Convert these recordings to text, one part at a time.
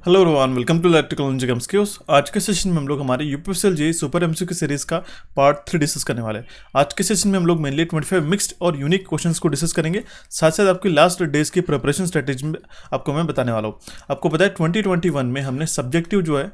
Hello everyone, welcome to electrical engineering skills. आज के session में हम लोग हमारे UPSL JEE super MCQ series का पार्ट 3 डिस्कस करने वाले हैं। आज के सेशन में हम लोग मेनली 25 मिक्स्ड और यूनिक क्वेश्चंस को डिस्कस करेंगे। साथ साथ आपकी लास्ट डेज की प्रिपरेशन स्ट्रेटेजी में आपको मैं बताने वाला हूँ। आपको पता है 2021 में हमने सब्जेक्टिव जो है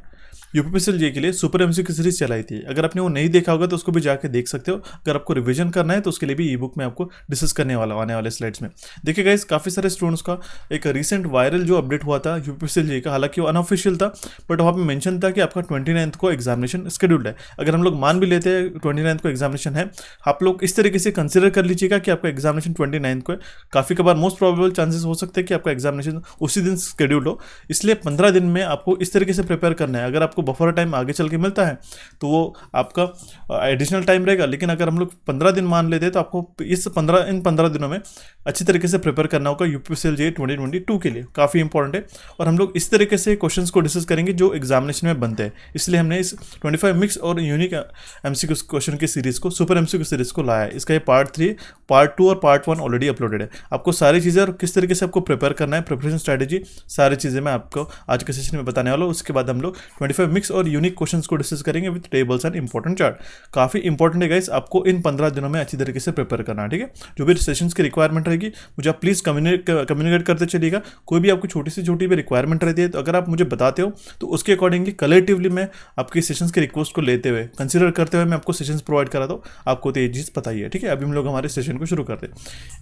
यूपीएसएल जेईई के लिए सुपर एमसीक्यू सीरीज चलाई थी। अगर आपने वो नहीं देखा होगा तो उसको भी जाके देख सकते हो। अगर आपको रिवीजन करना है तो उसके लिए भी ई बुक में आपको डिस्कस करने वाला आने वाले स्लाइड्स में। देखिए गाइस, काफ़ी सारे स्टूडेंट्स का एक रिसेंट वायरल जो अपडेट हुआ था यूपीएसएल जेईई का, हालांकि वो अनऑफिशियल था बट वहाँ पे मेंशन था कि आपका 29 को एग्जामिनेशन शेड्यूल्ड है। अगर हम लोग मान भी लेते हैं 29 को एग्जामिनेशन है, आप लोग इस तरीके से कंसिडर कर लीजिएगा कि आपका एग्जामिनेशन 29 को है। काफ़ी कबार मोस्ट प्रोबेबल चांसेस हो सकते हैं कि आपका एग्जामिनेशन उसी दिन शेड्यूल्ड हो, इसलिए 15 दिन में आपको इस तरीके से प्रिपेयर करना है। अगर आपको बफर टाइम आगे चल के मिलता है तो वो आपका एडिशनल टाइम रहेगा, लेकिन अगर हम लोग 15 दिन मान लेते हैं तो आपको इन 15 दिनों में अच्छी तरीके से प्रिपेयर करना होगा यूपीएसएल जेईई 2022 के लिए। काफ़ी इंपॉर्टेंट है और हम लोग इस तरीके से क्वेश्चंस को डिस्कस करेंगे जो एग्जामिनेशन में बनते हैं। इसलिए हमने इस 25 मिक्स और यूनिक एमसीक्यू क्वेश्चन की सीरीज को, सुपर एमसीक्यू सीरीज को लाया है। इसका ये पार्ट 3, पार्ट 2 और पार्ट 1 ऑलरेडी अपलोडेड है। आपको सारी चीज़ें और किस तरीके से आपको प्रिपेयर करना है, प्रिपरेशन स्ट्रैटेजी, सारी चीज़ें मैं आपको आज के सेशन में बताने वाला हूँ। उसके बाद हम लोग 25 मिक्स और यूनिक क्वेश्चंस को डिस्कस करेंगे with tables and important chart. काफ़ी इंपॉर्टेंट है गाइस, आपको इन 15 दिनों में अच्छी तरीके से प्रिपेयर करना है। ठीक है, जो भी सेशंस की रिक्वायरमेंट रहेगी मुझे आप प्लीज़ कम्युनिकेट करते चलिएगा। कोई भी आपको छोटी से छोटी भी रिक्वायरमेंट रहती है तो अगर आप मुझे बताते हो तो उसके अकॉर्डिंगली कलेक्टिवली मैं आपकी सेशंस के रिक्वेस्ट को लेते हुए, कंसिडर करते हुए मैं आपको सेशंस प्रोवाइड कराता हूँ। आपको तो ये चीज़ पता ही है। ठीक है, अभी हम लोग हमारे सेशन को शुरू करते हैं।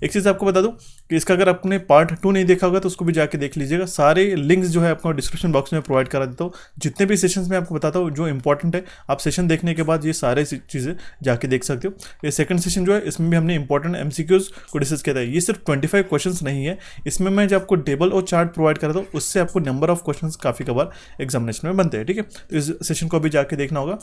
एक चीज़ आपको बता दूँ कि इसका अगर आपने पार्ट 2 नहीं देखा होगा तो उसको भी जाके देख लीजिएगा। सारे लिंक्स जो है आपको डिस्क्रिप्शन बॉक्स में प्रोवाइड करा देता हूँ। जितने भी सेशंस में आपको बताता हूँ जो इंपॉर्टेंट है, आप सेशन देखने के बाद ये सारे चीज़ें जाके देख सकते हो। ये सेकंड सेशन जो है इसमें भी हमने इंपॉर्टेंट एमसीक्यूज को डिस्कस किया था। ये सिर्फ 25 क्वेश्चंस नहीं है, इसमें मैं जो आपको टेबल और चार्ट प्रोवाइड करता हूँ उससे आपको नंबर ऑफ क्वेश्चंस काफ़ी कबार एग्जामिनेशन में बनते हैं। ठीक है, तो इस सेशन को अभी जाके देखना होगा।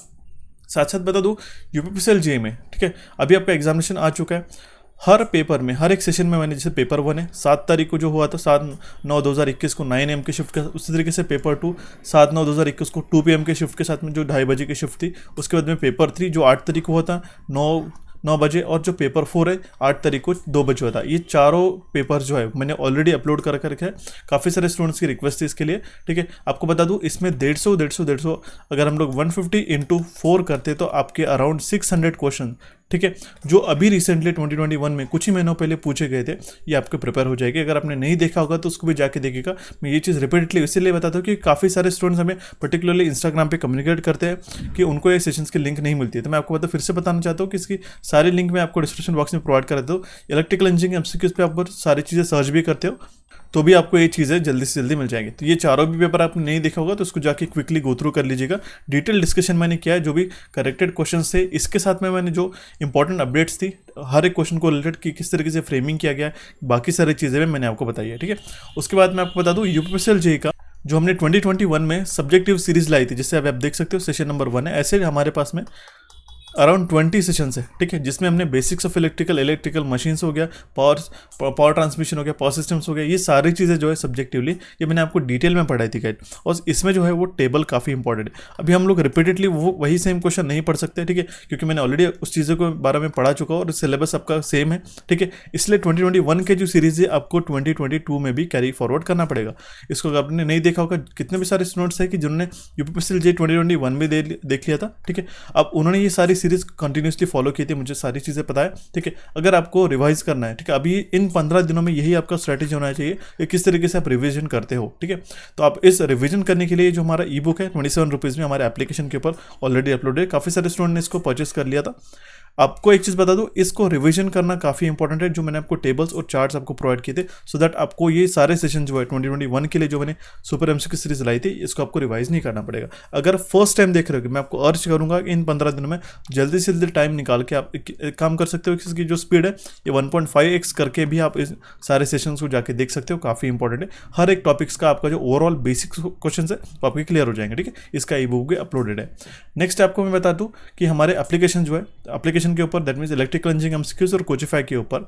साथ साथ बता दूँ यूपीएसएल जेईई में, ठीक है, अभी आपका एग्जामिनेशन आ चुका है। हर पेपर में, हर एक सेशन में मैंने, जैसे पेपर 1 है 7 तारीख को जो हुआ था, 7/9/2021 को 9 AM की शिफ्ट के, उसी तरीके से पेपर 2 7/9/2021 को 2 PM के शिफ्ट के साथ में जो 2:30 बजे की शिफ्ट थी। उसके बाद में पेपर 3 जो 8 तारीख को हुआ था 9 बजे, और जो पेपर 4 है 8 तारीख को 2 बजे हुआ था। ये चारों पेपर जो है मैंने ऑलरेडी अपलोड कर रखा है। काफ़ी सारे स्टूडेंट्स की रिक्वेस्ट थी इसके लिए। ठीक है, आपको बता दूं इसमें 150 अगर हम लोग 150 × 4 करते तो आपके अराउंड 600 क्वेश्चन, ठीक है, जो अभी रिसेंटली 2021 में कुछ ही महीनों पहले पूछे गए थे, ये आपके प्रिपेयर हो जाएगी। अगर आपने नहीं देखा होगा तो उसको भी जाके देखिएगा। मैं ये चीज़ रिपीटेडली इसीलिए बताता हूँ कि काफ़ी सारे स्टूडेंट्स हमें पर्टिकुलरली इंस्टाग्राम पे कम्युनिकेट करते हैं कि उनको ये सेशंस की लिंक नहीं मिलती है। तो मैं आपको फिर से बताना चाहता हूँ कि इसकी सारी लिंक मैं आपको डिस्क्रिप्शन बॉक्स में प्रोवाइड कर देता हूँ। इलेक्ट्रिकल इंजीनियरिंग एमसीक्यूज पे आप सारी चीज़ें सर्च भी करते हो तो भी आपको ये चीज़ें जल्दी से जल्दी मिल जाएंगी। तो ये चारों भी पेपर आपने नहीं देखा होगा तो उसको जाके क्विकली गो थ्रू कर लीजिएगा। डिटेल डिस्कशन मैंने किया है, जो भी करेक्टेड क्वेश्चन थे, इसके साथ में मैंने जो इंपॉर्टेंट अपडेट्स थी हर एक क्वेश्चन को रिलेटेड की किस तरीके से फ्रेमिंग किया गया है, बाकी सारी चीज़ें मैंने आपको बताई है। ठीक है, उसके बाद मैं आपको बता दूँ यूपीएसएल जेईई का जो हमने 2021 में सब्जेक्टिव सीरीज लाई थी, जिससे अब आप देख सकते हो सेशन नंबर 1 है। ऐसे हमारे पास में अराउंड 20 सेशंस है। ठीक है, जिसमें हमने बेसिक्स ऑफ इलेक्ट्रिकल मशीन्स हो गया, पावर ट्रांसमिशन हो गया, पावर सिस्टम्स हो गया, ये सारी चीज़ें जो है सब्जेक्टिवली ये मैंने आपको डिटेल में पढ़ाई थी गाइड। और इसमें जो है वो टेबल काफ़ी इंपॉर्टेंट है। अभी हम लोग रिपीटेडली वही सेम क्वेश्चन नहीं पढ़ सकते। ठीक है, क्योंकि मैंने ऑलरेडी उस चीज़ों के बारे में पढ़ा चुका हूँ और सिलेबस आपका सेम है। ठीक है, इसलिए 2021 के जो सीरीज़ है आपको 2022 में भी कैरी फॉरवर्ड करना पड़ेगा। इसको अगर आपने नहीं देखा होगा, कितने भी सारे स्टूडेंट्स हैं कि जिन्होंने यूपीएसएल जेईई 2021 में देख लिया था। ठीक है, अब उन्होंने ये सारी सीरीज कंटिन्यूसली फॉलो की थी, मुझे सारी चीज़ें पता है। ठीक है, अगर आपको रिवाइज करना है, ठीक है, अभी इन 15 दिनों में यही आपका स्ट्रैटेजी होना चाहिए कि किस तरीके से आप रिवीजन करते हो। ठीक है, तो आप इस रिवीजन करने के लिए जो हमारा ई बुक है 27 रुपीज़ में हमारे एप्लीकेशन के ऊपर ऑलरेडी अपलोड है। काफ़ी सारे स्टूडेंट ने इसको परचेस कर लिया था। आपको एक चीज़ बता दूं, इसको रिवीजन करना काफ़ी इंपॉर्टेंट है। जो मैंने आपको टेबल्स और चार्ट्स आपको प्रोवाइड किए थे, सो दैट आपको ये सारे सेशन जो है 2021 के लिए जो मैंने सुपर एमसीक्यू सीरीज लाई थी, इसको आपको रिवाइज नहीं करना पड़ेगा। अगर फर्स्ट टाइम देख रहे हो, मैं आपको अर्ज करूंगा कि इन 15 दिनों में जल्दी से जल्दी टाइम निकाल के आप एक काम कर सकते हो। इसकी जो स्पीड है ये 1.5x करके भी आप इस सारे सेशन को जाके देख सकते हो। काफ़ी इंपॉर्टेंट है। हर एक टॉपिक्स का आपका जो ओवरऑल बेसिक क्वेश्चन है वो आपके क्लियर हो जाएंगे। ठीक है, इसका ई बुक भी अपलोडेड है। नेक्स्ट आपको मैं बता दूँ कि हमारे एप्लीकेशन जो है, एप्लीकेशन एप्लीकेशन के ऊपर, that means electrical engineering MCQs और कोचिफाई के ऊपर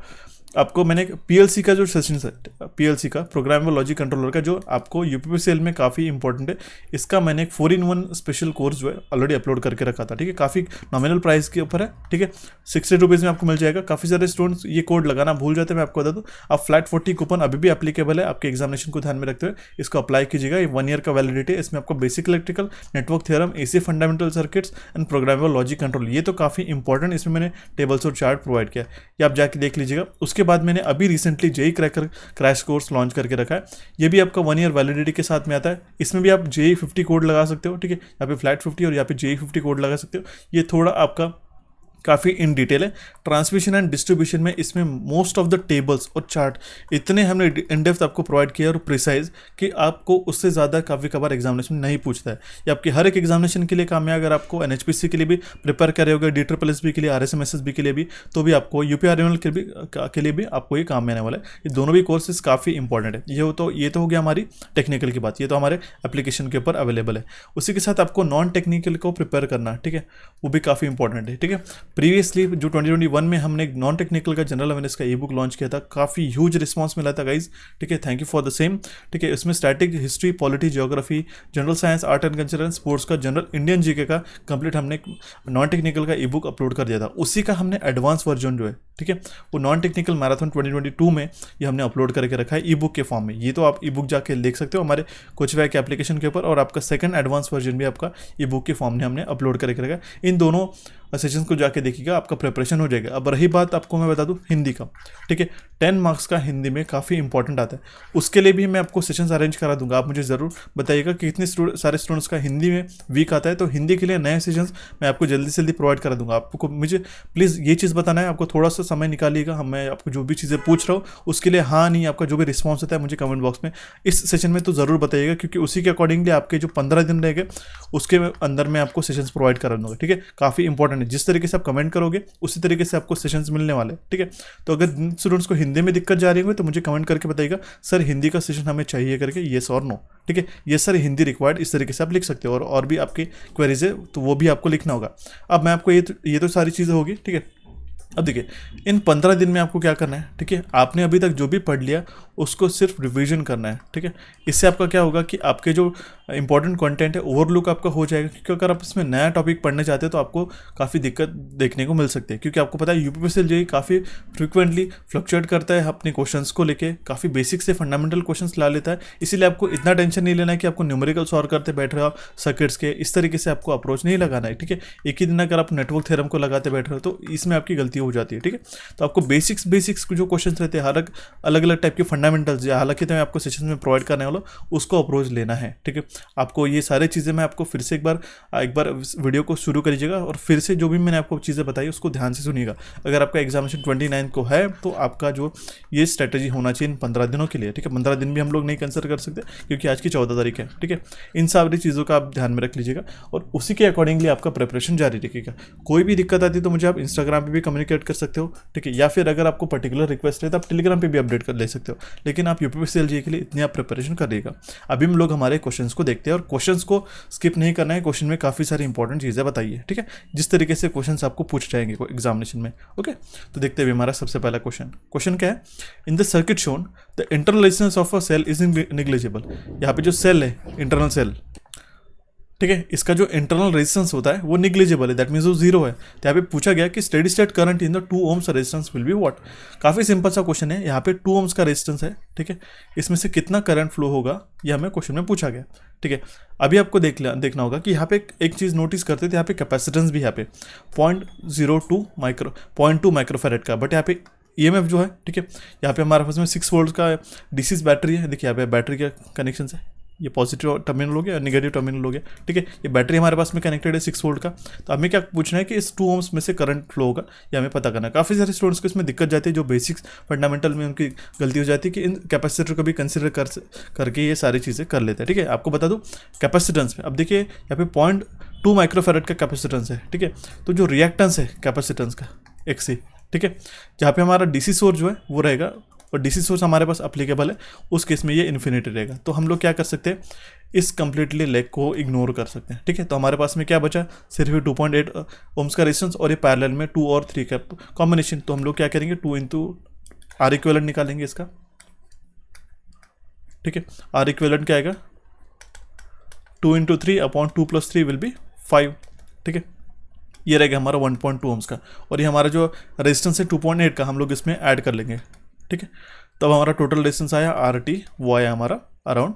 आपको मैंने पीएलसी का जो सेशन है, पीएलसी का प्रोग्रामेबल लॉजिक कंट्रोलर का, जो आपको यूपीपीसीएल में काफ़ी इंपॉर्टेंट है, इसका मैंने एक 4-in-1 स्पेशल कोर्स जो है ऑलरेडी अपलोड करके रखा था। ठीक है, काफ़ी नॉमिनल प्राइस के ऊपर है। ठीक है, 60 रुपीज़ में आपको मिल जाएगा। काफ़ी सारे स्टूडेंट्स ये कोड लगाना भूल जाते हैं, मैं आपको बता दूँ, आप फ्लैट 40 कूपन अभी भी एप्लीकेबल है। आपके एग्जामिनेशन को ध्यान में रखते हुए इसको अप्लाई कीजिएगा। ये 1 ईयर का वैलिडिटी है। इसमें आपको basic electrical, network theorem, AC fundamental circuits and programmable logic control, ये तो काफ़ी इंपॉर्टेंट, इसमें मैंने टेबल्स और चार्ट प्रोवाइड किया, ये आप जाके देख लीजिएगा। उसके बाद मैंने अभी recently JE cracker crash course launch करके रखा है। ये भी आपका 1 ईयर वैलिडिटी के साथ में आता है। इसमें भी आप जेई 50 कोड लगा सकते हो। ठीक है, यहाँ पे फ्लैट 50 और यहाँ पे जेई 50 कोड लगा सकते हो। ये थोड़ा आपका काफ़ी इन डिटेल है। ट्रांसमिशन एंड डिस्ट्रीब्यूशन में इसमें मोस्ट ऑफ द टेबल्स और चार्ट इतने हमने इन डेप्थ आपको प्रोवाइड किया और प्रिसाइज कि आपको उससे ज़्यादा काफ़ी कबार एग्जामिनेशन नहीं पूछता है। ये आपकी हर एक एग्जामिनेशन के लिए काम है। अगर आपको एनएचपीसी के लिए भी प्रिपेयर कर रहे होगे, DSSS के लिए, RSMSS के लिए भी, तो भी आपको यूपीआरएमएल के लिए भी आपको ये काम में आने वाला है। ये दोनों भी कोर्सेज काफ़ी इंपॉर्टेंट है। ये तो हो गया हमारी टेक्निकल की बात, ये तो हमारे एप्लीकेशन के ऊपर अवेलेबल है। उसी के साथ आपको नॉन टेक्निकल को प्रिपेयर करना, ठीक है, वो भी काफ़ी इंपॉर्टेंट है। ठीक है, प्रीवियसली जो 2021 में हमने एक नॉन टेक्निकल का जनरल अवेयरनेस का ई बुक लॉन्च किया था, काफ़ी ह्यूज रिस्पांस मिला था गाइज। ठीक है, thank you for the same. ठीक है, इसमें static, history, polity, geography, general science, art and culture and sports का जनरल इंडियन जीके का कंप्लीट हमने नॉन टेक्निकल का ई बुक अपलोड कर दिया था। उसी का हमने एडवांस वर्जन जो है, ठीक है, वो नॉन टेक्निकल मैराथन 2022 में ये हमने अपलोड करके रखा है ई बुक के फॉर्म में। ये तो आप ई बुक जाके देख सकते हो हमारे कोचिफाई के एप्लीकेशन के ऊपर, और आपका सेकंड एडवांस वर्जन भी आपका ई बुक के फॉर्म में हमने अपलोड करके रखा है। इन दोनों सेशंस को जाके देखिएगा, आपका प्रिपरेशन हो जाएगा। अब रही बात, आपको मैं बता दूं हिंदी का, ठीक है, 10 मार्क्स का हिंदी में काफ़ी इंपॉर्टेंट आता है। उसके लिए भी मैं आपको सेशंस अरेंज करा दूंगा। आप मुझे ज़रूर बताइएगा कि कितने सारे स्टूडेंट्स का हिंदी में वीक आता है, तो हिंदी के लिए नए सेशंस मैं आपको जल्दी से जल्दी प्रोवाइड करा दूंगा। आपको मुझे प्लीज़ ये चीज़ बताना है, आपको थोड़ा सा समय निकालिएगा। मैं आपको जो भी चीज़ें पूछ रहा हूँ उसके लिए हाँ नहीं, आपका जो भी रिस्पॉन्स होता है मुझे कमेंट बॉक्स में इस सेशन में तो ज़रूर बताइएगा, क्योंकि उसी के अकॉर्डिंगली आपके जो 15 दिन रहेंगे उसके अंदर मैं आपको सेशंस प्रोवाइड करा दूंगा। ठीक है, काफ़ी इंपॉर्टेंट है। जिस तरीके से आप कमेंट करोगे उसी तरीके से आपको सेशंस मिलने वाले हैं। ठीक है, तो अगर स्टूडेंट्स को हिंदी में दिक्कत जा रही होगी तो मुझे कमेंट करके बताइएगा, सर हिंदी का सेशन हमें चाहिए करके, येस और नो। ठीक है, ये सर हिंदी रिक्वायर्ड, इस तरीके से आप लिख सकते हो, और भी आपकी क्वेरीज है तो वो भी आपको लिखना होगा। अब मैं आपको ये तो सारी चीज़ें होगी। ठीक है, अब देखिए इन 15 दिन में आपको क्या करना है। ठीक है, आपने अभी तक जो भी पढ़ लिया उसको सिर्फ रिवीजन करना है। ठीक है, इससे आपका क्या होगा कि आपके जो इंपॉर्टेंट कंटेंट है ओवरलुक आपका हो जाएगा, क्योंकि अगर आप इसमें नया टॉपिक पढ़ने चाहते हैं तो आपको काफ़ी दिक्कत देखने को मिल सकती है, क्योंकि आपको पता है यूपीपीसीएल जेईई काफ़ी फ्रिक्वेंटली फ्लक्चुएट करता है अपने क्वेश्चंस को लेके, काफ़ी बेसिक से फंडामेंटल क्वेश्चंस ला लेता है। इसीलिए आपको इतना टेंशन नहीं लेना है कि आपको न्यूमेरिकल सॉल्व करते बैठ रहे हो सर्किट्स के, इस तरीके से आपको अप्रोच नहीं लगाना है। ठीक है, एक ही दिन अगर आप नेटवर्क थ्योरम को लगाते बैठ रहे हो तो इसमें आपकी गलती हो जाती है। ठीक है, तो आपको बेसिक्स जो क्वेश्चन रहते हैं, हर अलग अलग टाइप के फंडामेंटल्स, हालांकि तो मैं आपको सेशन में प्रोवाइड करने वाला उसको अप्रोच लेना है। ठीक है, आपको ये सारी चीज़ें मैं आपको फिर से एक बार वीडियो को शुरू करिएगा, और फिर से जो भी मैंने आपको चीज़ें बताई उसको ध्यान से सुनिएगा। अगर आपका एग्जामिनेशन 29 को है तो आपका जो ये स्ट्रेटेजी होना चाहिए इन 15 दिनों के लिए। ठीक है, 15 दिन भी हम लोग नहीं कंसिडर कर सकते क्योंकि आज की 14 तारीख है। ठीक है, इन सारी चीज़ों का आप ध्यान में रख लीजिएगा और उसी के अकॉर्डिंगली आपका प्रिपरेशन जारी रखिएगा। कोई भी दिक्कत आती है तो मुझे आप इंस्टाग्राम पर भी कम्युनिकेट कर सकते हो। ठीक है, या फिर अगर आपको पर्टिकुलर रिक्वेस्ट है तो आप टेलीग्राम पे भी अपडेट कर ले सकते हो, लेकिन आप यूपीपीसीएल जेईई के लिए इतनी आप प्रिपरेशन करिएगा। अभी हम लोग हमारे क्वेश्चंस को देखते हैं, और क्वेश्चंस को स्किप नहीं करना है। क्वेश्चन में काफ़ी सारी इंपॉर्टेंट चीज़ें बताइए। ठीक है, जिस तरीके से क्वेश्चंस आपको पूछ जाएंगे एग्जामिनेशन में। ओके, तो देखते हैं हमारा सबसे पहला क्वेश्चन क्या है। In the circuit shown the internal resistance of a cell is negligible. यहाँ पे जो सेल है, इंटरनल सेल, ठीक है, इसका जो इंटरनल रेजिस्टेंस होता है वो निग्लिजिबल है, दैट मीन्स वो जीरो है। तो यहाँ पे पूछा गया कि steady state current in the 2 ohms resistance will be what. काफ़ी सिंपल सा क्वेश्चन है। यहाँ पे 2 ohms का रेजिस्टेंस है। ठीक है, इसमें से कितना करंट फ्लो होगा ये हमें क्वेश्चन में पूछा गया। ठीक है, अभी आपको देखना होगा कि यहाँ पे एक चीज़ नोटिस करते थे, यहाँ पे कैपेसिटेंस भी यहाँ पे 0.2 माइक्रोफेरेड का, बट यहाँ पे EMF जो है, ठीक है, यहाँ पे हमारे पास में 6 वोल्ट का डीसी बैटरी है। देखिए यहाँ पे बैटरी का कनेक्शन है, ये पॉजिटिव टर्मिनल हो गया और नेगेटिव टर्मिनल हो गया। ठीक है, ये बैटरी हमारे पास में कनेक्टेड है 6 वोल्ट का। तो हमें क्या पूछना है कि इस 2 ohms में से करंट फ्लो होगा, ये हमें पता करना है। काफ़ी सारे स्टूडेंट्स को इसमें दिक्कत जाती है, जो बेसिक्स फंडामेंटल में उनकी गलती हो जाती है कि इन कैपेसिटर को भी कंसिडर करके ये सारी चीज़ें कर लेते हैं। ठीक है, आपको बता दूँ कैपेसिटेंस में, अब देखिए यहाँ पे 0.2 माइक्रोफेरेड का कैपेसिटेंस है। ठीक है, तो जो रिएक्टेंस है कैपेसिटेंस का XC, ठीक है, जहाँ पे हमारा DC सोर्स जो है वो रहेगा और DC सोर्स हमारे पास अप्लीकेबल है, उस केस में ये इन्फिनिटी रहेगा। तो हम लोग क्या कर सकते हैं, इस कंप्लीटली लेग को इग्नोर कर सकते हैं। ठीक है, तो हमारे पास में क्या बचा, सिर्फ 2.8 ओम्स का रेजिस्टेंस और ये पैरेलल में 2 और 3 का कॉम्बिनेशन। तो हम लोग क्या करेंगे, 2 इंटू आर इक्विवेलेंट निकालेंगे इसका। ठीक है, आर इक्विवेलेंट क्या आएगा, 2 इंटू 3 अपॉन 2 + 3 विल बी 5। ठीक है, ये रहेगा हमारा 1.2 ओम्स का, और ये हमारा जो रेजिस्टेंस है 2.8 का हम लोग इसमें ऐड कर लेंगे। ठीक है, तब हमारा टोटल रेजिस्टेंस आया RT, वो आया हमारा अराउंड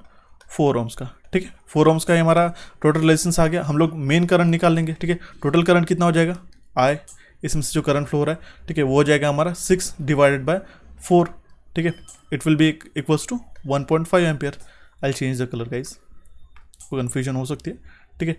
4 ओम्स का। ठीक है, 4 ओम्स का ही हमारा टोटल रेजिस्टेंस आ गया। हम लोग मेन करंट निकाल लेंगे। ठीक है, टोटल करंट कितना हो जाएगा, I, इसमें से जो करंट फ्लो हो रहा है, ठीक है, वो हो जाएगा हमारा 6 डिवाइडेड बाय 4। ठीक है, it will be equals to 1.5 ampere. I change the colour guys, कोई कन्फ्यूजन हो सकती है। ठीक है,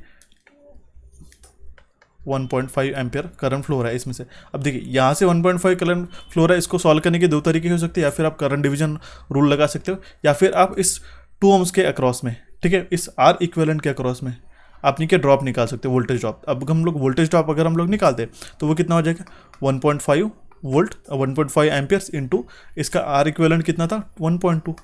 1.5 एम्पियर करंट फ्लो हो रहा है इसमें से। अब देखिए यहाँ से 1.5 करंट फ्लो हो रहा है, इसको सॉल्व करने के 2 तरीके हो सकते हैं, या फिर आप करंट डिवीजन रूल लगा सकते हो, या फिर आप इस 2 ओम्स के अक्रॉस में, ठीक है, इस आर इक्विवेलेंट के अक्रॉस में आप नीचे ड्रॉप निकाल सकते हो, वोल्टेज ड्रॉप। अब हम लोग वोल्टेज ड्रॉप अगर हम लोग निकालते हैं तो वो कितना हो जाएगा, 1.5 वोल्ट, 1.5 एम्पियर्स इंटू इसका आर इक्विवेलेंट कितना था 1.2,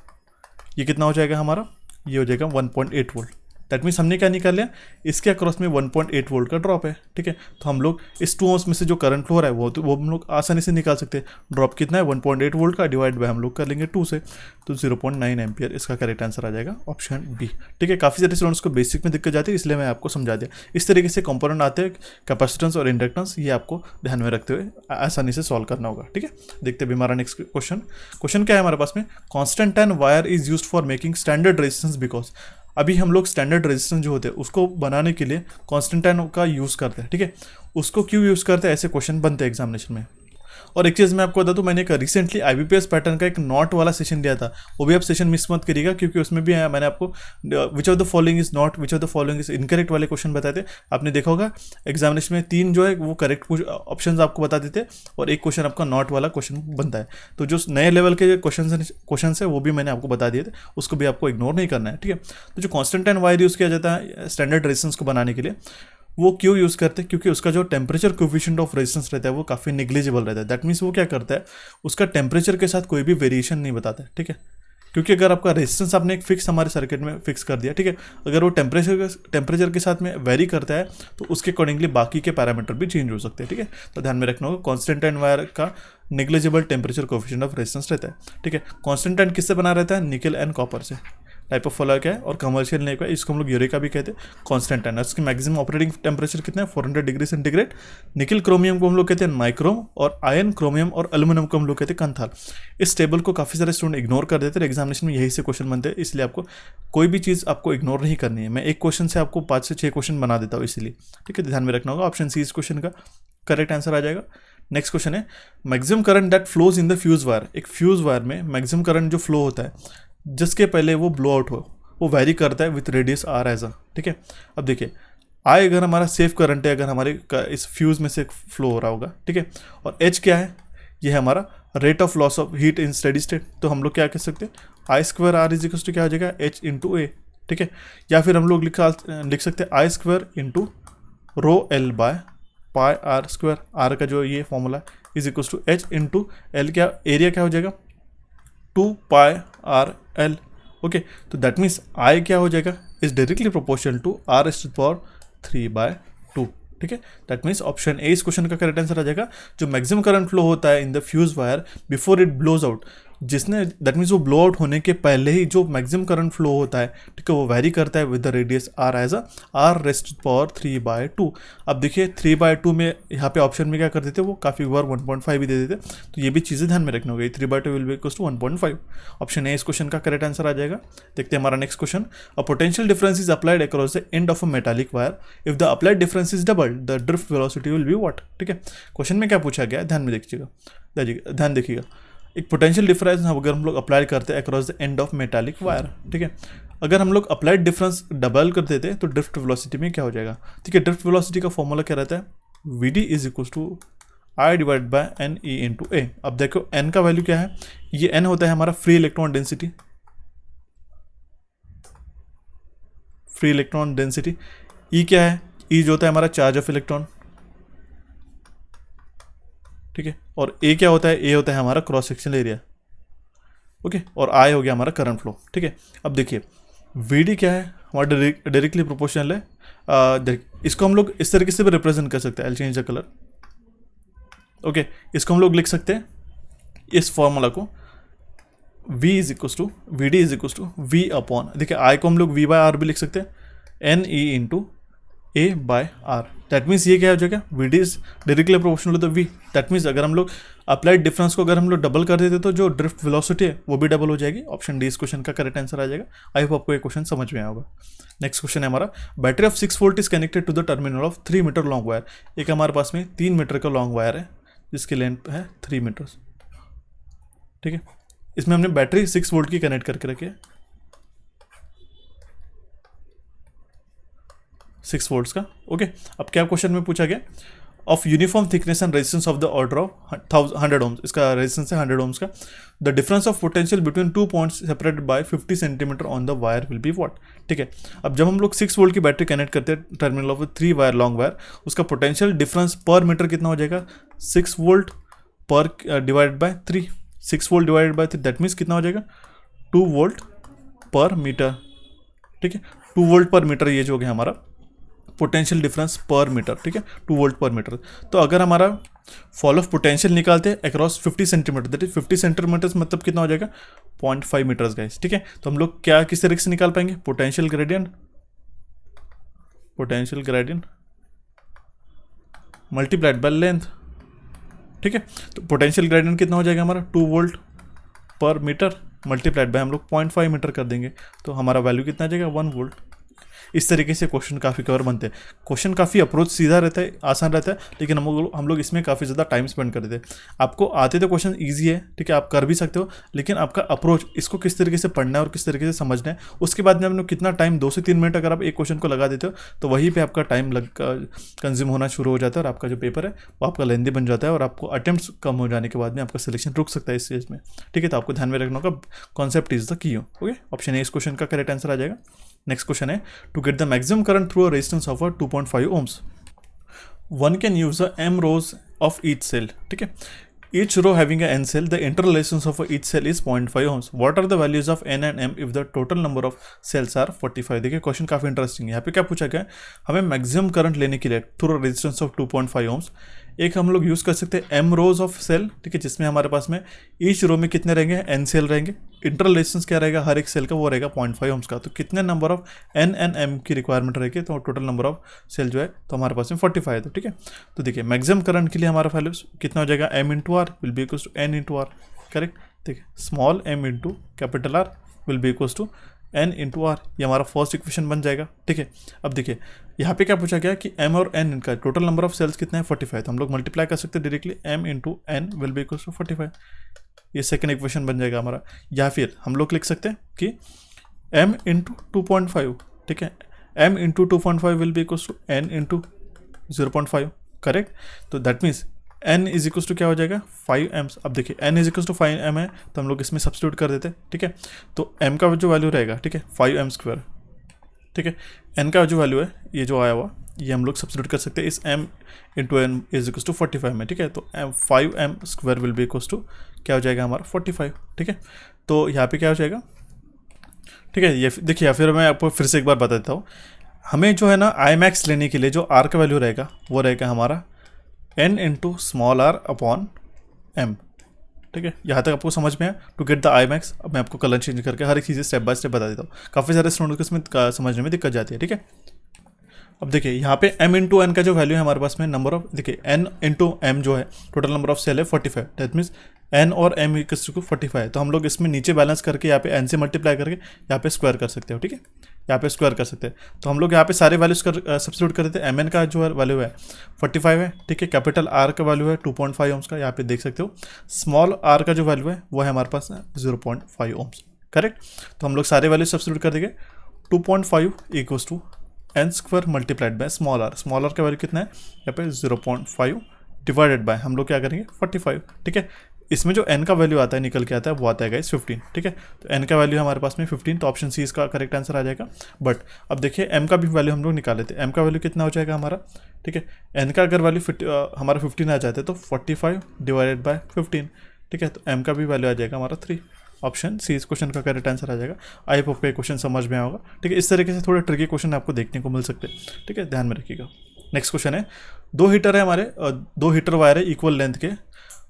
ये कितना हो जाएगा हमारा, ये हो जाएगा 1.8 वोल्ट। दैट मीन्स हमने क्या निकाल लिया, इसके अक्रॉस में 1.8 वोल्ट का ड्रॉप है। ठीक है, तो हम लोग इस 2 ओम्स में से जो करंट फ्लो हो रहा है वो हम लोग आसानी से निकाल सकते हैं। ड्रॉप कितना है 1.8 वोल्ट का, डिवाइड बाय हम लोग कर लेंगे 2 से, तो 0.9 एम्पियर इसका करेक्ट आंसर आ जाएगा ऑप्शन बी। ठीक है, काफ़ी सारे स्टूडेंट्स को बेसिक में दिक्कत जाती है, इसलिए मैं आपको समझा दिया। इस तरीके से कंपोनेंट आते हैं, कैपेसिटेंस और इंडक्टेंस, ये आपको ध्यान में रखते हुए आसानी से सॉल्व करना होगा। ठीक है, देखते हैं हमारा नेक्स्ट क्वेश्चन क्या है हमारे पास में, Constantine wire is used for making standard resistance because. अभी हम लोग स्टैंडर्ड रेजिस्टेंस जो होते हैं उसको बनाने के लिए कॉन्स्टेंटाइन का यूज़ करते हैं। ठीक है, उसको क्यों यूज़ करते हैं, ऐसे क्वेश्चन बनते हैं एग्जामिनेशन में। और एक चीज़ मैं आपको बता दूं, मैंने एक रिसेंटली IBPS पैटर्न का एक नॉट वाला सेशन दिया था, वो भी आप सेशन मिस मत करिएगा, क्योंकि उसमें भी मैंने आपको which of the following is not, which of the following is incorrect वाले क्वेश्चन बताए थे। आपने देखा होगा एग्जामिनेशन में 3 जो है वो करेक्ट ऑप्शन आपको बता देते, और एक क्वेश्चन आपका नॉट वाला क्वेश्चन बनता है। तो जो नए लेवल के क्वेश्चन है वो भी मैंने आपको बता दिए थे, उसको भी आपको इग्नोर नहीं करना है। ठीक है, तो जो कॉन्स्टेंटाइन वायर यूज़ किया जाता है स्टैंडर्ड रेजिस्टेंस को बनाने के लिए, वो क्यों यूज़ करते हैं, क्योंकि उसका जो टेम्परेचर कोफिशिएंट ऑफ रेजिस्टेंस रहता है वो काफ़ी निग्लिजिबल रहता है। दैट मीन्स वो क्या करता है, उसका टेम्परेचर के साथ कोई भी वेरिएशन नहीं बताता है। ठीक है, क्योंकि अगर आपका रेजिस्टेंस आपने एक फिक्स हमारे सर्किट में फिक्स कर दिया, ठीक है, अगर वो टेम्परेचर के साथ में वेरी करता है तो उसके अकॉर्डिंगली बाकी के पैरामीटर भी चेंज हो सकते हैं। ठीक है, तो ध्यान में रखना होगा, कॉन्स्टेंटाइन वायर का negligible temperature coefficient of resistance रहता है। ठीक है, कॉन्स्टेंटाइन किससे बना रहता है, निकल एंड कॉपर से। टाइप ऑफ फॉलो क्या है, और कमर्शियल नेम है, इसको हम लोग यूरेका भी कहते हैं। कॉन्स्टेंटाइन, इसकी मैक्सिमम ऑपरेटिंग टेम्परेचर कितना है 400 डिग्री सेंटीग्रेड। निकल क्रोमियम को हम लोग कहते हैं नाइक्रोम, और आयन क्रोमियम और एल्यूमिनियम को हम लोग कहते हैं कंथाल। इस टेबल को काफ़ी सारे स्टूडेंट इग्नोर कर देते हैं, एग्जामिनेशन में यही से क्वेश्चन बनते हैं, इसलिए आपको कोई भी चीज़ आपको इग्नोर नहीं करनी है। मैं एक क्वेश्चन से आपको 5 से 6 क्वेश्चन बना देता हूँ, इसलिए ठीक है, ध्यान में रखना होगा। ऑप्शन सी इस क्वेश्चन का करेक्ट आंसर आ जाएगा। नेक्स्ट क्वेश्चन है, maximum current that flows in the fuse wire. एक फ्यूज वायर में मैक्सिमम करंट जो फ्लो होता है जिसके पहले वो ब्लो आउट हो, वो वैरी करता है with radius r as a. ठीक है, अब देखिए I अगर हमारा सेफ करंट है, अगर हमारे इस फ्यूज़ में से फ्लो हो रहा होगा, ठीक है, और H क्या है, ये है हमारा rate of loss of heat in steady state. तो हम लोग क्या कह सकते हैं, I² R is equal to क्या हो जाएगा, H इंटू A। ठीक है, या फिर हम लोग लिख सकते हैं I² into rho L by pi R²। R का जो ये formula is equal to H into L, क्या एरिया क्या हो जाएगा 2 पाई RL। ओके, तो दैट मीन्स I क्या हो जाएगा, is directly proportional to R⁻3/2। ठीक है, दैट मीन्स ऑप्शन ए इस क्वेश्चन का करेक्ट आंसर आ जाएगा। जो मैक्सिमम करंट फ्लो होता है in the fuse wire before it blows out, जिसने दैट मीन्स वो ब्लो आउट होने के पहले ही जो मैक्सिमम करंट फ्लो होता है, ठीक है, वो वैरी करता है with the radius r as a R⁻3/2। अब देखिए 3/2 में यहाँ पे ऑप्शन में क्या कर देते, वो काफ़ी बार 1.5 भी दे देते, तो ये भी चीज़ें ध्यान में रखनी होगी। 3/2 will be equals to 1.5। Option A इस क्वेश्चन का करेक्ट आंसर आ जाएगा। देखते हैं हमारा next question, a potential difference is applied across the end of a metallic wire, if the applied difference is double the drift velocity will be what. ठीक है, question में क्या पूछा गया, ध्यान में देखिएगा, ध्यान देखिएगा। एक पोटेंशियल डिफरेंस अगर हम लोग अप्लाई करते हैं across the end of metallic wire, ठीक है, अगर हम लोग अप्लाइड डिफरेंस डबल कर देते हैं तो ड्रिफ्ट वेलोसिटी में क्या हो जाएगा। ठीक है, ड्रिफ्ट वेलोसिटी का फॉर्मूला क्या रहता है, VD is equal to I divide by NE into A। अब देखो N का वैल्यू क्या है, ये N होता है हमारा free electron density, free electron density. E क्या है, E जो होता है हमारा चार्ज ऑफ इलेक्ट्रॉन। ठीक है, और A क्या होता है, A होता है हमारा क्रॉस सेक्शनल एरिया। ओके, और I हो गया हमारा करंट फ्लो। ठीक है, अब देखिए VD क्या है, हमारा डायरेक्टली प्रोपोर्शनल है। इसको हम लोग इस तरीके से भी रिप्रेजेंट कर सकते हैं। आई चेंज द कलर। ओके, इसको हम लोग लिख सकते हैं इस फॉर्मूला को, V is equal to V D is equal to V upon, देखिए आई को हम लोग V बाय आर भी लिख सकते हैं, N E into A by R. That means ये क्या हो जाएगा, V D is directly proportional to the V. That means अगर हम लोग अप्लाइड डिफरेंस को अगर हम लोग डबल कर देते तो जो ड्रिफ्ट वेलोसिटी है वो भी डबल हो जाएगी। ऑप्शन डी इस क्वेश्चन का करेक्ट आंसर आ जाएगा। आई होप आपको ये क्वेश्चन समझ में आया होगा। नेक्स्ट क्वेश्चन है हमारा, battery of 6 volt is connected to the terminal of 3 metre long wire. एक हमारे पास में 3 मीटर का लॉन्ग वायर है जिसकी लेंथ है 3 मीटर्स। ठीक है, इसमें हमने बैटरी 6 वोल्ट की कनेक्ट करके रखी है, 6 वोल्ट्स का। ओके, अब क्या क्वेश्चन में पूछा गया, of uniform thickness and resistance of the order of 100 ohms, इसका रेजिस्टेंस है 100 ओम्स का। The difference of potential between 2 points separated by 50 centimetre on the wire will be what. ठीक है, अब जब हम लोग 6 वोल्ट की बैटरी कनेक्ट करते हैं terminal of 3 wire long wire, उसका पोटेंशियल डिफरेंस पर मीटर कितना हो जाएगा, 6 वोल्ट पर divided by 3, 6 volt divided by 3, that means कितना हो जाएगा 2 वोल्ट पर मीटर। ठीक है, 2 वोल्ट पर मीटर ये जो हो गया हमारा पोटेंशियल डिफरेंस पर मीटर। ठीक है, 2 वोल्ट पर मीटर। तो अगर हमारा फॉल ऑफ पोटेंशियल निकालते हैं across 50 centimetre, that is 50 centimetres मतलब कितना हो जाएगा 0.5 मीटर्स गाइस। ठीक है, तो हम लोग क्या किस तरीके से निकाल पाएंगे, potential gradient multiplied by length. ठीक है, तो पोटेंशियल ग्रेडियंट कितना हो जाएगा हमारा 2 वोल्ट पर मीटर मल्टीप्लाइड बाय हम लोग 0.5 मीटर कर देंगे, तो हमारा वैल्यू कितना आ जाएगा 1 वोल्ट। इस तरीके से क्वेश्चन काफ़ी कवर बनते हैं। क्वेश्चन काफ़ी अप्रोच सीधा रहता है, आसान रहता है, लेकिन हम लोग इसमें काफ़ी ज़्यादा टाइम स्पेंड करते हैं। आपको आते तो क्वेश्चन ईजी है, ठीक है, आप कर भी सकते हो, लेकिन आपका अप्रोच इसको किस तरीके से पढ़ना है और किस तरीके से समझना है, उसके बाद में आपने कितना टाइम 2 से 3 मिनट अगर आप एक क्वेश्चन को लगा देते हो तो वहीं पर आपका टाइम कंज्यूम होना शुरू हो जाता है और आपका जो पेपर है वो आपका लेंदी बन जाता है और आपको अटेम्प्ट्स कम हो जाने के बाद में आपका सिलेक्शन रुक सकता है इस चीज़ में। ठीक है, तो आपको ध्यान में रखना होगा concept is the key. Okay, option A इस क्वेश्चन का करेक्ट आंसर आ जाएगा। नेक्स्ट क्वेश्चन है, to get the maximum current through a resistance of 2.5 ohms, one can use the m rows of each cell. ठीक है, each row having a n cell, the interrelation of each cell is 0.5 ohms. What are the values of n and m if the total number of cells are 45? देखिए question काफ़ी interesting है। यहाँ पे क्या पूछा गया है, हमें मैक्सिमम करंट लेने के लिए थ्रू रेजिस्टेंस ऑफ 2.5 ohms एक हम लोग यूज़ कर सकते हैं m रोज ऑफ सेल। ठीक है, जिसमें हमारे पास में ईच रो में कितने रहेंगे n सेल रहेंगे, इंटररिलेशंस क्या रहेगा हर एक सेल का, वो रहेगा 0.5 ohms का। तो कितने number of n and m की रिक्वायरमेंट रहेगी, तो टोटल नंबर ऑफ सेल जो है तो हमारे पास में 45 है। तो ठीक है, तो देखिए मैक्सिमम करंट के लिए हमारा वैल्यू कितना हो जाएगा, m into R will be equals to n into R. Correct, देखिए small m into capital R will be equals to n into R, ये हमारा फर्स्ट इक्वेशन बन जाएगा। ठीक है, अब देखिए यहाँ पे क्या पूछा गया कि m और n इनका टोटल नंबर ऑफ सेल्स कितना है 45, तो हम लोग मल्टीप्लाई कर सकते हैं directly, m into n will be equals to 45, ये सेकेंड इक्वेशन बन जाएगा हमारा। या फिर हम लोग लिख सकते हैं कि m इंटू 2.5, ठीक है, m into 2.5 will be equals to n into 0.5। Correct, तो that means n is equals to क्या हो जाएगा 5m। अब देखिए n is equals to 5m है, तो हम लोग इसमें सब्स्टिट्यूट कर देते हैं। ठीक है, तो m का जो वैल्यू रहेगा, ठीक है, 5m²। ठीक है, n का जो वैल्यू है ये जो आया हुआ ये हम लोग सब्स्टिट्यूट कर सकते हैं इस m into n is equals to 45 में। ठीक है, तो 5m² will be equals to क्या हो जाएगा हमारा 45। ठीक है, तो यहाँ पे क्या हो जाएगा, ठीक है, ये देखिए या फिर मैं आपको फिर से एक बार बता देता हूँ। हमें जो है ना आई मैक्स लेने के लिए जो r का वैल्यू रहेगा वो रहेगा हमारा n into small r upon m। ठीक है, यहाँ तक आपको समझ में है। To get the I max, अब मैं आपको कलर चेंज करके हर एक चीज़ स्टेप बाय स्टेप बता देता हूँ, काफ़ी सारे स्टूडेंट को इसमें समझने में दिक्कत जाती है। ठीक है, अब देखिए यहाँ पे m इंटू n का जो वैल्यू है हमारे पास में नंबर ऑफ, देखिए n इंटू m जो है टोटल नंबर ऑफ सेल है 45, दैट मीन्स n और m इक्वल्स टू 45 है। तो हम लोग इसमें नीचे बैलेंस करके यहाँ पे n से मल्टीप्लाई करके यहाँ पे स्क्वायर कर सकते हो। ठीक है, यहाँ पे स्क्वायर कर सकते हैं। तो हम लोग यहाँ पे सारे वैल्यूज सब्स्टिट्यूट कर देते हैं। mn का जो वैल्यू है 45 है, ठीक है, कैपिटल R का वैल्यू है 2.5 ohms का, यहाँ पे देख सकते हो। स्मॉल r का जो वैल्यू है वो है हमारे पास 0.5 ohms। करेक्ट, तो हम लोग सारे वैल्यूज सब्स्टिट्यूट कर देंगे। 2.5 equals to n² multiplied by small r का वैल्यू कितना है यहाँ पे 0.5 डिवाइडेड बाय हम लोग क्या करेंगे 45। ठीक है, इसमें जो n का वैल्यू आता है निकल के आता है वो आता है गाइस 15। ठीक है, तो n का वैल्यू हमारे पास में 15, तो ऑप्शन सी इसका करेक्ट आंसर आ जाएगा। बट अब देखिए m का भी वैल्यू हम लोग निकाले थे, m का वैल्यू कितना हो जाएगा हमारा, ठीक है, n का अगर वैल्यू हमारा 15 आ जाता है तो 45 डिवाइडेड बाय 15। ठीक है, तो m का भी वैल्यू आ जाएगा हमारा 3। ऑप्शन सी इस क्वेश्चन का करेक्ट आंसर आ जाएगा। आई होप ये क्वेश्चन समझ में होगा। ठीक है, इस तरीके से थोड़े ट्रिकी क्वेश्चन आपको देखने को मिल सकते हैं। ठीक है, ध्यान में रखिएगा। नेक्स्ट क्वेश्चन है, दो हीटर है हमारे, दो हीटर वायर है इक्वल लेंथ के,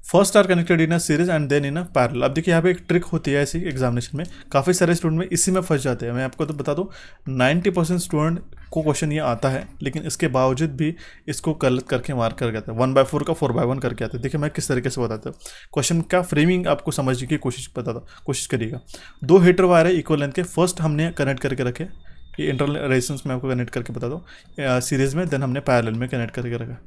first are connected in a series and then in a parallel. अब देखिए यहाँ पे एक ट्रिक होती है ऐसी एग्जामिनेशन में, काफ़ी सारे स्टूडेंट में इसी में फंस जाते हैं। मैं आपको तो बता दूं 90% स्टूडेंट को क्वेश्चन ये आता है, लेकिन इसके बावजूद भी इसको गलत करके मार्क कर गया था। 1/4 का 4/1 करके आता है। देखिए मैं किस तरीके से बताता हूँ, क्वेश्चन का फ्रेमिंग आपको समझने की कोशिश करिएगा। दो हीटर वायर है इक्वल लेंथ के, फर्स्ट हमने कनेक्ट करके रखे, ये इंटरनल रेजिस्टेंस में आपको कनेक्ट करके बता दो सीरीज में, देन हमने पैरेलल में कनेक्ट करके रखा।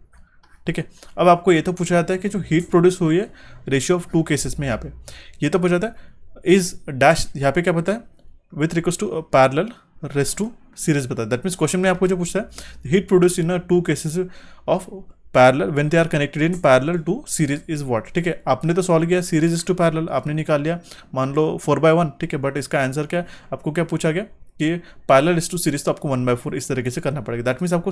ठीक है, अब आपको ये तो पूछा जाता है कि जो हीट प्रोड्यूस हुई है रेशियो ऑफ 2 केसेस में, यहाँ पे ये तो पूछा जाता है इज डैश, यहाँ पे क्या पता है विथ रिक्वेस्ट टू पैरेलल रेस टू सीरीज बता है। दैट मीन्स क्वेश्चन में आपको जो पूछता है heat produce in 2 cases of parallel when they are connected in parallel to series is what. ठीक है, आपने तो सॉल्व किया सीरीज इज टू पैरेलल, आपने निकाल लिया मान लो 4/1। ठीक है, बट इसका आंसर क्या है, आपको क्या पूछा गया कि पैरेलल इज टू सीरीज, तो आपको 1/4 इस तरीके से करना पड़ेगा। दैट मीन्स आपको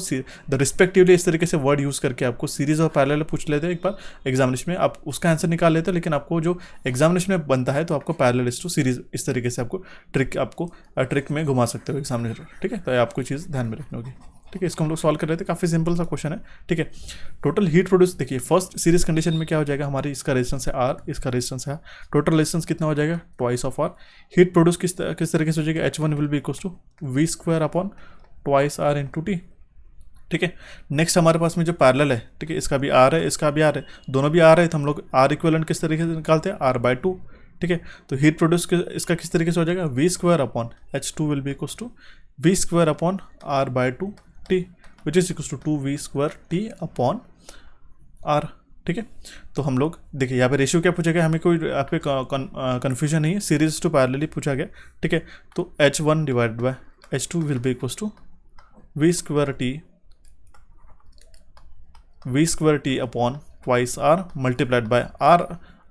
द रिस्पेक्टिवली इस तरीके से वर्ड यूज करके आपको सीरीज और पैरेलल पूछ लेते हैं एक बार एग्जामिनेशन में, आप उसका आंसर निकाल लेते हैं, लेकिन आपको जो एग्जामिनेशन में बनता है तो आपको पैरेलल इज टू सीरीज इस तरीके से आपको ट्रिक में घुमा सकते हो एग्जामिनेशन। ठीक है, तो आपको चीज़ ध्यान में रखनी होगी। ठीक है, इसको हम लोग सॉल्व कर रहे थे, काफ़ी सिंपल सा क्वेश्चन है। ठीक है, टोटल हीट प्रोड्यूस, देखिए फर्स्ट सीरीज कंडीशन में क्या हो जाएगा हमारी, इसका रेजिस्टेंस है आर, इसका रेजिस्टेंस है, टोटल रेजिस्टेंस कितना हो जाएगा twice of R. Heat produce किस तरीके से हो जाएगा, H1 will be equals to V² upon twice R into T. ठीक है, नेक्स्ट हमारे पास में जो पैरेलल है, ठीक है, इसका भी आर है, इसका भी आर है, दोनों भी आर है, तो हम लोग आर इक्विवेलेंट किस तरीके से निकालते हैं, R/2। ठीक है, तो हीट प्रोड्यूस इसका किस तरीके से हो जाएगा, V² upon H2 will be equals to V² upon R/2 T, which is equals to 2V² T upon R। ठीक है, तो हम लोग देखिए यहाँ पे रेशियो क्या पूछा गया, हमें कोई यहाँ पे कन्फ्यूजन नहीं है, सीरीज टू पैरेलल पूछा गया। ठीक है, तो H1 divided by H2 will be equals to V² T upon twice R multiplied by R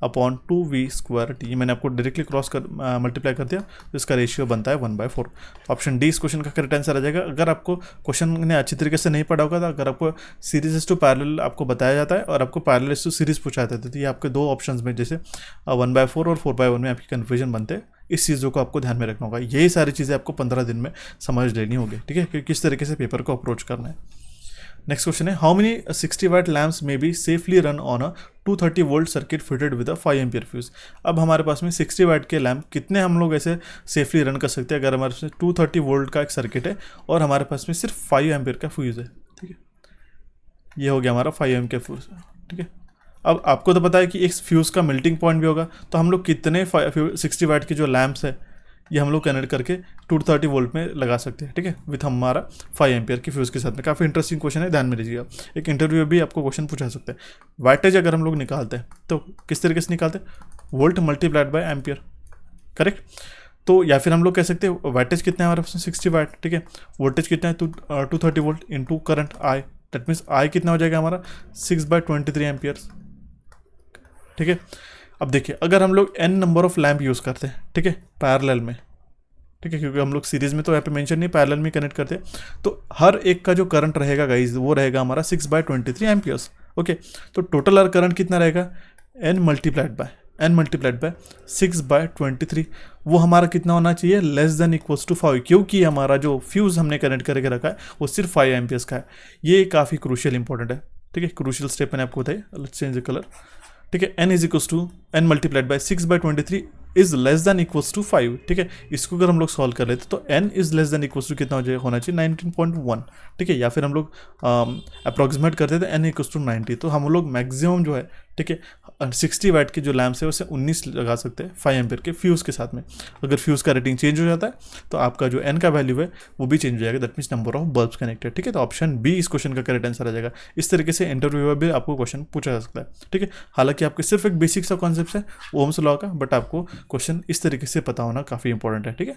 upon 2V² T। मैंने आपको डायरेक्टली मल्टीप्लाई कर दिया, तो इसका रेशियो बनता है 1/4। ऑप्शन डी इस क्वेश्चन का करेक्ट आंसर आ जाएगा। अगर आपको क्वेश्चन ने अच्छी तरीके से नहीं पढ़ा होगा, तो अगर आपको सीरीज इज टू पैरेलल आपको बताया जाता है और आपको पैरेलल इज टू सीरीज पूछा जाता है, तो ये आपके दो ऑप्शन में जैसे 1/4 और 4/1 में आपकी कन्फ्यूजन बनते हैं। इस चीज़ों को आपको ध्यान में रखना होगा। यही सारी चीज़ें आपको 15 दिन में समझ लेनी होगी। ठीक है, कि किस तरीके से पेपर को अप्रोच करना है। नेक्स्ट क्वेश्चन है, हाउ मेनी 60 वाट लैम्प्स में be safely run on a 230 volt circuit fitted with a 5 ampere fuse. अब हमारे पास में 60 वाट के लैम्प कितने हम लोग ऐसे सेफली रन कर सकते हैं, अगर हमारे पास 230 वोल्ट का एक सर्किट है और हमारे पास में सिर्फ 5 एम्पियर का फ्यूज है। ठीक है, ये हो गया हमारा 5 एम्पियर फ्यूज। ठीक है, अब आपको तो पता है कि एक फ्यूज़ का मेल्टिंग पॉइंट भी होगा, तो हम लोग कितने 60 वाट के जो लैम्प्स है ये हम लोग कनेक्ट करके 230 वोल्ट में लगा सकते हैं। ठीक है, विथ हमारा 5 एम्पियर की फ्यूज़ के साथ में। काफ़ी इंटरेस्टिंग क्वेश्चन है, ध्यान में लीजिएगा। एक इंटरव्यू में भी आपको क्वेश्चन पूछा सकता है। वाटेज अगर हम लोग निकालते हैं तो किस तरीके से निकालते हैं, volt multiplied by ampere. Correct, तो या फिर हम लोग कह सकते हैं वाटेज कितना है हमारे पास 60 वाट। ठीक है, वोल्टेज कितना है 230 volt into current I, that means I कितना हो जाएगा हमारा 6/23 एम्पियर। ठीक है, अब देखिए अगर हम लोग n number of lamp use करते हैं, ठीक है, पैरेलल में, ठीक है, क्योंकि हम लोग सीरीज में तो यहाँ पे मेंशन नहीं, पैरेलल में कनेक्ट करते हैं, तो हर एक का जो करंट रहेगा गाइज वो रहेगा हमारा 6/23 एम्पियर्स। ओके, तो टोटल आर करंट कितना रहेगा n मल्टीप्लाइड बाय 6/23, वो हमारा कितना होना चाहिए, लेस देन इक्वल्स टू 5, क्योंकि हमारा जो फ्यूज़ हमने कनेक्ट करके रखा है वो सिर्फ 5 एम्पियर्स का है। ये काफ़ी क्रूशियल इंपॉर्टेंट है। ठीक है, क्रूशियल स्टेप मैंने आपको बताया। Let's change the colour. ठीक है, n is equals to n multiplied by 6/23 is less than equals to 5। ठीक है, इसको अगर हम लोग सॉल्व कर लेते तो n is less than equals to कितना होना चाहिए 19.1। ठीक है, या फिर हम लोग अप्रॉक्सीमेट करते थे n इक्वल्स टू 90, तो हम लोग मैक्सिमम जो है, ठीक है, 60 वाट के जो लैम्प्स है उसे 19 लगा सकते हैं 5 एम्पियर के फ्यूज़ के साथ में। अगर फ्यूज़ का रेटिंग चेंज हो जाता है तो आपका जो n का वैल्यू है वो भी चेंज हो जाएगा, that means number of bulbs connected. ठीक है, तो ऑप्शन बी इस क्वेश्चन का करेक्ट आंसर आ जाएगा। इस तरीके से इंटरव्यू में भी आपको क्वेश्चन पूछा जा सकता है। ठीक है, हालांकि आपके सिर्फ एक बेसिक सा कॉन्सेप्ट है ओम्स लॉ का, बट आपको क्वेश्चन इस तरीके से पता होना काफ़ी इंपॉर्टेंट है। ठीक है,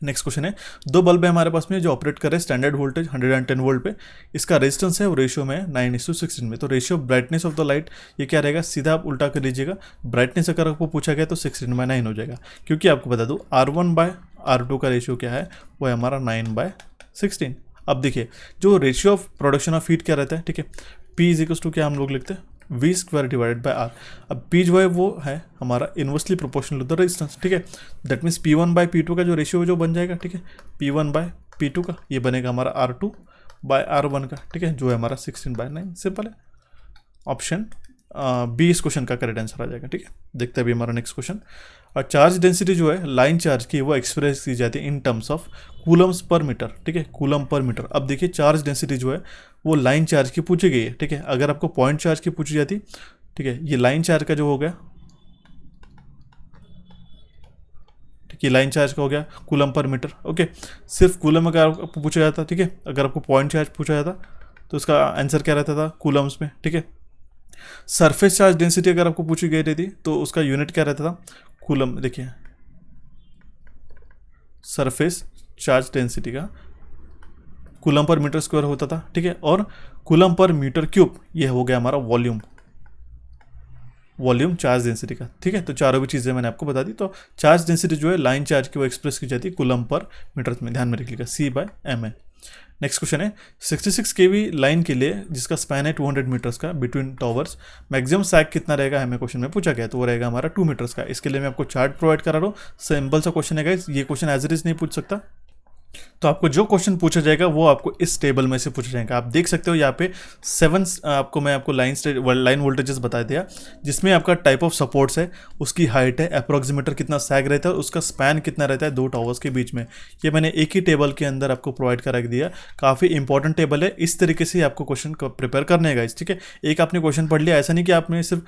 नेक्स्ट क्वेश्चन है, दो बल्ब है हमारे पास में जो ऑपरेट कर रहे हैं स्टैंडर्ड वोल्टेज 110 वोल्ट पे, इसका रेजिस्टेंस है वो रेशियो में 9:16 में। तो ratio brightness of the light ये क्या रहेगा, सीधा आप उल्टा कर लीजिएगा। ब्राइटनेस अगर आपको पूछा गया तो 16/9 हो जाएगा, क्योंकि आपको बता दूँ R1/R2 का रेशियो क्या है, वो है हमारा 9/16। अब देखिए जो ratio of production of heat क्या रहता है, ठीक है, P इज इक्वल्स टू क्या हम लोग लिखते हैं V square divided by R. अब पी जो है वो है हमारा inversely proportional to the resistance, ठीक है। That means P1 bye P2 का जो रेशियो जो बन जाएगा, ठीक है, P1 बाय P2 का ये बनेगा हमारा R2 बाय R1 का, ठीक है, जो है हमारा 16/9। सिंपल है, ऑप्शन बी इस क्वेश्चन का करेक्ट आंसर आ जाएगा, ठीक है। देखते हैं अभी हमारा नेक्स्ट क्वेश्चन। और चार्ज डेंसिटी जो है लाइन चार्ज की वो एक्सप्रेस की जाती है इन टर्म्स ऑफ कूलम्स पर मीटर, ठीक है, कूलम पर मीटर। अब देखिए चार्ज डेंसिटी जो है वो लाइन चार्ज की पूछी गई है, ठीक है। अगर आपको पॉइंट चार्ज की पूछी जाती, ठीक है, ये लाइन चार्ज का जो हो गया, ठीक है, लाइन चार्ज का हो गया कूलम पर मीटर, ओके। सिर्फ कूलम अगर आपको पूछा जाता, ठीक है, अगर आपको पॉइंट चार्ज पूछा जाता तो उसका आंसर क्या रहता था कूलम्स में, ठीक है। सरफेस चार्ज डेंसिटी अगर आपको पूछी गई रहती तो उसका यूनिट क्या रहता था कूलम। देखिए सरफेस चार्ज डेंसिटी का कूलम पर मीटर स्क्वायर होता था, ठीक है। और कूलम पर मीटर क्यूब ये हो गया हमारा वॉल्यूम चार्ज डेंसिटी का, ठीक है। तो चारों भी चीज़ें मैंने आपको बता दी। तो चार्ज डेंसिटी जो है लाइन चार्ज की वो एक्सप्रेस की जाती है कूलम पर मीटर में, ध्यान में रखिएगा, C/m है। नेक्स्ट क्वेश्चन है 66 kV लाइन के लिए जिसका स्पैन है 200 मीटर्स का बिटवीन टावर्स, मैक्सिमम सैग कितना रहेगा हमें क्वेश्चन में पूछा गया, तो वो रहेगा हमारा 2 मीटर्स का। इसके लिए मैं आपको चार्ट प्रोवाइड करा रहा हूँ, सिंपल सा क्वेश्चन है गाइस, ये क्वेश्चन एज इट इज नहीं पूछ सकता। तो आपको जो क्वेश्चन पूछा जाएगा वो आपको इस टेबल में से पूछा जाएगा। आप देख सकते हो यहाँ पे 7 मैं आपको लाइन वोल्टेजेस बता दिया, जिसमें आपका टाइप ऑफ सपोर्ट्स है, उसकी हाइट है, अप्रोक्सीमेटर कितना सैग रहता है, उसका स्पैन कितना रहता है 2 टावर्स के बीच में। ये मैंने एक ही टेबल के अंदर आपको प्रोवाइड करा दिया, काफ़ी इंपॉर्टेंट टेबल है। इस तरीके से आपको क्वेश्चन प्रिपेयर करने का, ठीक है। एक आपने क्वेश्चन पढ़ लिया, ऐसा नहीं कि आपने सिर्फ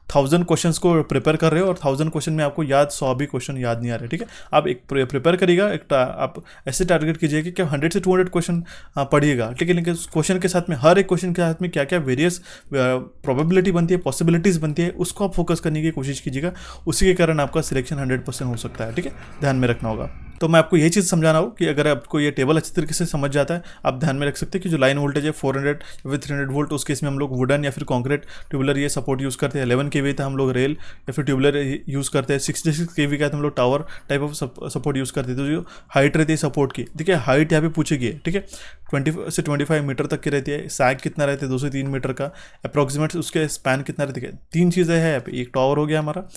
1000 क्वेश्चंस को प्रिपेयर कर रहे हो और 1000 क्वेश्चन में आपको 100 भी क्वेश्चन याद नहीं आ रहे, ठीक है। आप एक प्रिपेयर करिएगा, आप ऐसे टारगेट कीजिए कि 100 से 200 क्वेश्चन पढ़िएगा, ठीक है। लेकिन क्वेश्चन के साथ में हर एक क्वेश्चन के साथ में क्या क्या वेरियस प्रोबेबिलिटी बनती है, पॉसिबिलिटीज़ बनती है, उसको आप फोकस करने की कोशिश कीजिएगा। उसी के कारण आपका सिलेक्शन 100% हो सकता है, ठीक है, ध्यान में रखना होगा। तो मैं आपको यही चीज़ समझाना हो कि अगर आपको ये टेबल अच्छी तरीके से समझ जाता है, आप ध्यान में रख सकते हैं कि जो लाइन वोल्टेज है 400 या फिर 300 वोल्ट, उस केस में हम लोग वुडन या फिर कॉन्क्रीट ट्यूबुलर ये सपोर्ट यूज़ करते हैं। 11 kV था हम लोग रेल या फिर ट्यूबुलर यूज़ करते हैं। 66 kV का हम लोग tower type of support use करते हैं। तो जो हाइट रहती है सपोर्ट की, ठीक है, हाइट यहाँ पे पूछी गई है, ठीक है, 20 से 25 मीटर तक की रहती है। सैग कितना रहता है 2 से 3 मीटर का, अप्रॉक्सीमेट उसके स्पैन कितना रहती है। 3 चीज़ें हैं यहाँ पे, एक टावर हो गया हमारा,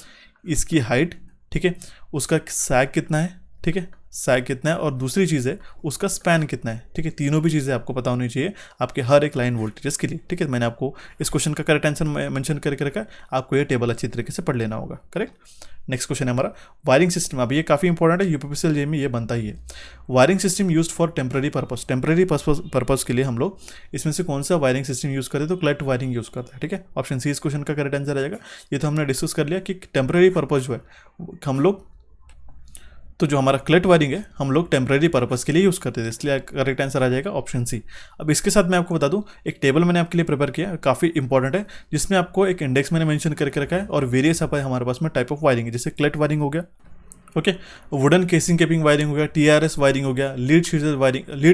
इसकी हाइट, ठीक है, उसका सैग कितना है, ठीक है, सैग कितना है, और दूसरी चीज़ है उसका स्पैन कितना है, ठीक है। तीनों भी चीज़ें आपको पता होनी चाहिए आपके हर एक लाइन वोल्टेजेस के लिए, ठीक है। मैंने आपको इस क्वेश्चन का करेक्ट आंसर मेंशन करके रखा है, आपको ये टेबल अच्छी तरीके से पढ़ लेना होगा, करेक्ट। नेक्स्ट क्वेश्चन है हमारा वायरिंग सिस्टम। अब ये काफ़ी इंपॉर्टेंट है, यूपीपीसीएल जे में ये बनता ही है। Wiring system used for temporary purpose, temporary purpose के लिए हम लोग इसमें से कौन सा वायरिंग सिस्टम यूज़ करते हैं, तो क्लट वायरिंग यूज़ करते हैं, ठीक है। ऑप्शन सी इस क्वेश्चन का करेक्ट आंसर आ जाएगा। ये तो हमने डिस्कस कर लिया कि टेम्पररी पर्पस जो है हम लोग, तो जो हमारा क्लट वायरिंग है हम लोग टेम्परेरी पर्पस के लिए यूज़ करते थे, इसलिए करेक्ट आंसर आ जाएगा ऑप्शन सी। अब इसके साथ मैं आपको बता दूं, एक टेबल मैंने आपके लिए प्रिपेयर किया, काफ़ी इंपॉर्टेंट है, जिसमें आपको एक इंडेक्स मैंने मेंशन करके रखा है और वेरियस हमारे पास में टाइप ऑफ वायरिंग है, जैसे क्लट वायरिंग हो गया, ओके, वुडन केसिंग केपिंग वायरिंग हो गया, TRS वायरिंग हो गया, लीड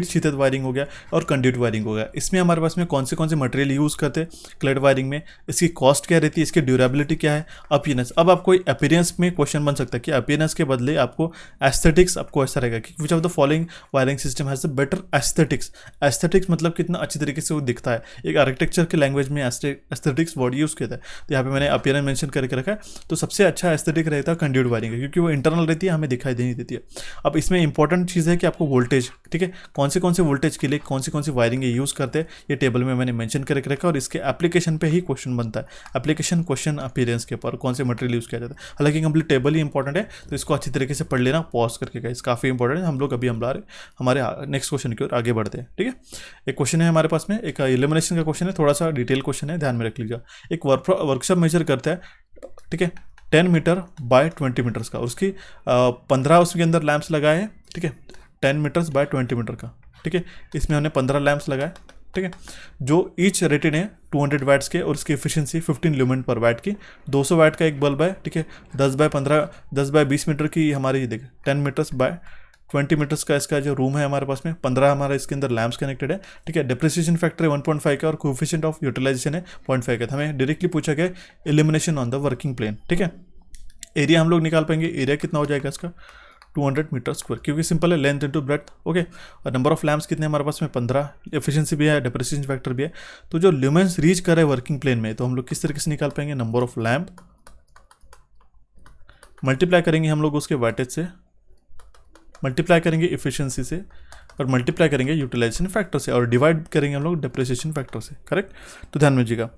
शीथेड वायरिंग हो गया और कंड्यूट वायरिंग हो गया। इसमें हमारे पास में कौन से मटेरियल यूज़ करते हैं क्लट वायरिंग में, इसकी कॉस्ट क्या रहती है, इसकी ड्यूरेबिलिटी क्या है, अपीयरेंस। अब आपको अपीयरेंस में क्वेश्चन बन सकता है कि अपीयरेंस के बदले आपको एस्थेटिक्स, आपको ऐसा रहेगा कि which of the following wiring system has the better aesthetics. Aesthetics मतलब कितना अच्छी तरीके से वो दिखता है, एक आर्किटेक्चर के लैंग्वेज में एस्थेटिक्स वर्ड यूज़ किया है। तो यहाँ पे मैंने अपीयरेंस मेंशन करके रखा है। तो सबसे अच्छा एस्थेटिक रहता है कंड्यूट वायरिंग, क्योंकि वो इंटरनल रहती है, हमें दिखाई नहीं देती है। अब इसमें इंपॉर्टेंट चीज़ है कि आपको वोल्टेज, ठीक है, कौन से वोल्टेज के लिए कौन सी वायरिंग यूज़ करते हैं, ये टेबल में मैंने मेंशन करके रखा, और इसके एप्लीकेशन पे ही क्वेश्चन बनता है। एप्लीकेशन क्वेश्चन अपीयरेंस के ऊपर कौन से मटेरियल यूज़ किया जाता है। हालांकि कंप्लीट टेबल ही इंपॉर्टेंट है, तो इसको अच्छी तरीके से पढ़ लेना, पॉज करके गाइस, काफ़ी इंपॉर्टेंट है। हम लोग अभी हमारे नेक्स्ट क्वेश्चन की ओर आगे बढ़ते हैं, ठीक है। एक क्वेश्चन है हमारे पास में, एक इलिमिनेशन का क्वेश्चन है, थोड़ा सा डिटेल क्वेश्चन है, ध्यान में रख लीजिएगा। एक वर्कशॉप मेजर करता है, ठीक है, 10 मीटर बाय 20 मीटर्स का, उसकी 15 उसके अंदर लैंप्स लगाए हैं, ठीक है, 10 मीटर्स बाय 20 मीटर का, ठीक है। इसमें हमने 15 लैंप्स लगाए, ठीक है, जो ईच रेटेड है 200 वाट्स के, और इसकी एफिशिएंसी 15 ल्यूमेन पर वाट की। 200 वाट का एक बल्ब है, ठीक है, 10 बाय 20 मीटर की हमारी, देखिए 10 मीटर्स बाय 20 मीटर्स का इसका जो रूम है हमारे पास में, 15 हमारा इसके अंदर लैंप्स कनेक्टेड है, ठीक है। डिप्रिसिएशन फैक्टर है 1.5 का, और कोएफिशिएंट ऑफ यूटिलाइजेशन है 0.5 का। हमें डायरेक्टली पूछा गया illumination on the working plane, ठीक है। एरिया हम लोग निकाल पाएंगे, एरिया कितना हो जाएगा इसका 200 मीटर स्क्वायर, क्योंकि सिंपल है, लेंथ इंटू ब्रेथ। ओके, और नंबर ऑफ लैम्प्स कितने हमारे पास में 15, एफिशिएंसी भी है, डेप्रिसिएशन फैक्टर भी है। तो जो ल्यूमेंस रीच कर रहे हैं वर्किंग प्लेन में, तो हम लोग किस तरीके से निकाल पाएंगे, नंबर ऑफ लैम्प मल्टीप्लाई करेंगे हम लोग उसके वाटेज से, मल्टीप्लाई करेंगे इफिशिएंसी से, और मल्टीप्लाई करेंगे यूटिलाइजेशन फैक्टर से, और डिवाइड करेंगे हम लोग डेप्रिसिएशन फैक्टर से। करेक्ट, तो ध्यान में रखिएगा।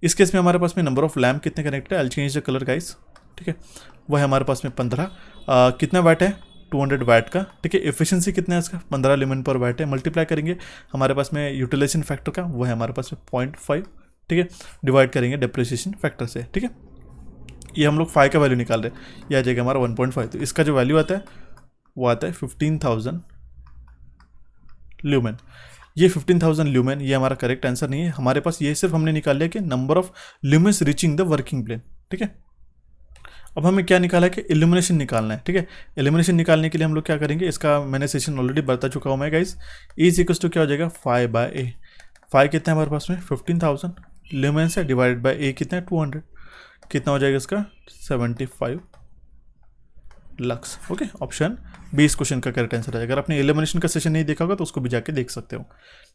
इस केस में हमारे पास में नंबर ऑफ लैम्प कितने कनेक्टेड है, आई चेंज द कलर गाइस। ठीक है, वह है हमारे पास में 15। कितना वाट है, 200 वाट का। ठीक है, एफिशिएंसी कितना है इसका, 15 ल्यूमेन पर वाट है। मल्टीप्लाई करेंगे हमारे पास में यूटिलाइजेशन फैक्टर का, वो है हमारे पास में 0.5। ठीक है, डिवाइड करेंगे डेप्रिसिएशन फैक्टर से। ठीक है, ये हम लोग 5 का वैल्यू निकाल रहे हैं, यह आ जाएगा हमारा 1.5। तो इसका जो वैल्यू आता है वो आता है 15,000 ल्यूमेन। ये 15,000 ल्यूमेन, ये हमारा करेक्ट आंसर नहीं है हमारे पास। ये सिर्फ हमने निकाल लिया कि number of lumens reaching the working plane. ठीक है, अब हमें क्या निकाला है कि इल्यूमिनेशन निकालना है। ठीक है, इल्यूमिनेशन निकालने के लिए हम लोग क्या करेंगे, इसका मैंने सेशन ऑलरेडी बता चुका हूँ मैं गाइस। E इक्वल्स टू क्या हो जाएगा, 5/A। 5 कितना है हमारे पास में, 15,000 ल्यूमेंस है, डिवाइड बाय A कितना है, 200। कितना हो जाएगा इसका, 75 लक्स। ओके, ऑप्शन बी इस क्वेश्चन का करेक्ट आंसर है। अगर आपने इल्यूमिनेशन का सेशन नहीं देखा होगा तो उसको भी जाके देख सकते हो।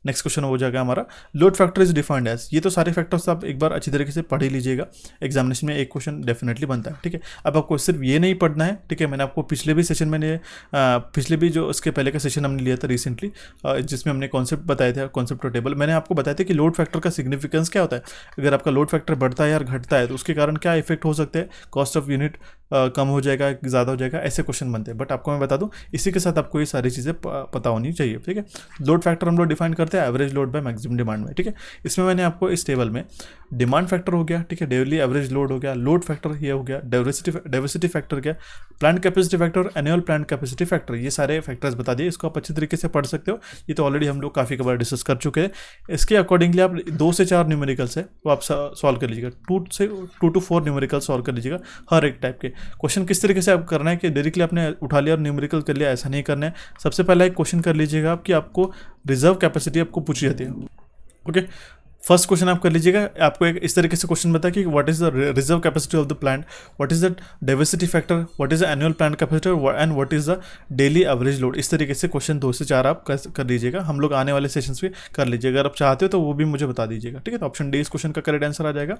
नेक्स्ट क्वेश्चन हो जाएगा हमारा, load factor is defined as. ये तो सारे फैक्टर्स आप एक बार अच्छी तरीके से पढ़ ही लीजिएगा, एग्जामिनेशन में एक क्वेश्चन डेफिनेटली बनता है। ठीक है, अब आपको सिर्फ ये नहीं पढ़ना है। ठीक है, मैंने आपको पिछले भी सेशन में पिछले भी जो उसके पहले का सेशन हमने लिया था रिसेंटली, जिसमें हमने कॉन्सेप्ट बताया था, कॉन्सेप्ट और टेबल, मैंने आपको बताया था कि लोड फैक्टर का सिग्निफिकेंस क्या होता है। अगर आपका लोड फैक्टर बढ़ता है या घटता है तो उसके कारण क्या इफेक्ट हो सकते हैं, कॉस्ट ऑफ यूनिट कम हो जाएगा, ज़्यादा हो जाएगा, ऐसे क्वेश्चन बनते हैं। बट आपको मैं बता दूं, इसी के साथ आपको ये सारी चीज़ें पता होनी चाहिए। ठीक है, लोड फैक्टर हम लोग डिफाइन करते हैं average load by maximum demand में। ठीक है, इसमें मैंने आपको इस टेबल में डिमांड फैक्टर हो गया, ठीक है, डेली एवरेज लोड हो गया, लोड फैक्टर ये हो गया, डाइवर्सिटी फैक्टर क्या, plant capacity factor, annual plant capacity factor, ये सारे फैक्टर्स बता दिए। इसको आप अच्छी तरीके से पढ़ सकते हो, ये तो ऑलरेडी हम लोग काफ़ी बार डिस्कस कर चुके हैं। इसके अकॉर्डिंगली आप 2 से 4 न्यूमेरिकल्स है वो आप सॉल्व कर लीजिएगा, 2 to 4 न्यूमेरिकल सॉल्व कर लीजिएगा हर एक टाइप के क्वेश्चन। किस तरीके से आप करना है कि डायरेक्टली आपने उठा लिया और न्यूमेरिकल कर लिया, ऐसा नहीं करना है। सबसे पहला एक क्वेश्चन कर लीजिएगा आप कि आपको रिजर्व कैपेसिटी आपको पूछी जाती है। ओके, फर्स्ट क्वेश्चन आप कर लीजिएगा, आपको एक इस तरीके से क्वेश्चन बता कि what is the reserve capacity of the plant, what is the diversity factor, what is the annual plant capacity and what is the daily average load. इस तरीके से क्वेश्चन 2 से 4 आप कर लीजिएगा, हम लोग आने वाले सेशंस में कर लीजिएगा। अगर आप चाहते हो तो वो भी मुझे बता दीजिएगा। ठीक है, तो ऑप्शन डी इस क्वेश्चन का करेक्ट आंसर आ जाएगा।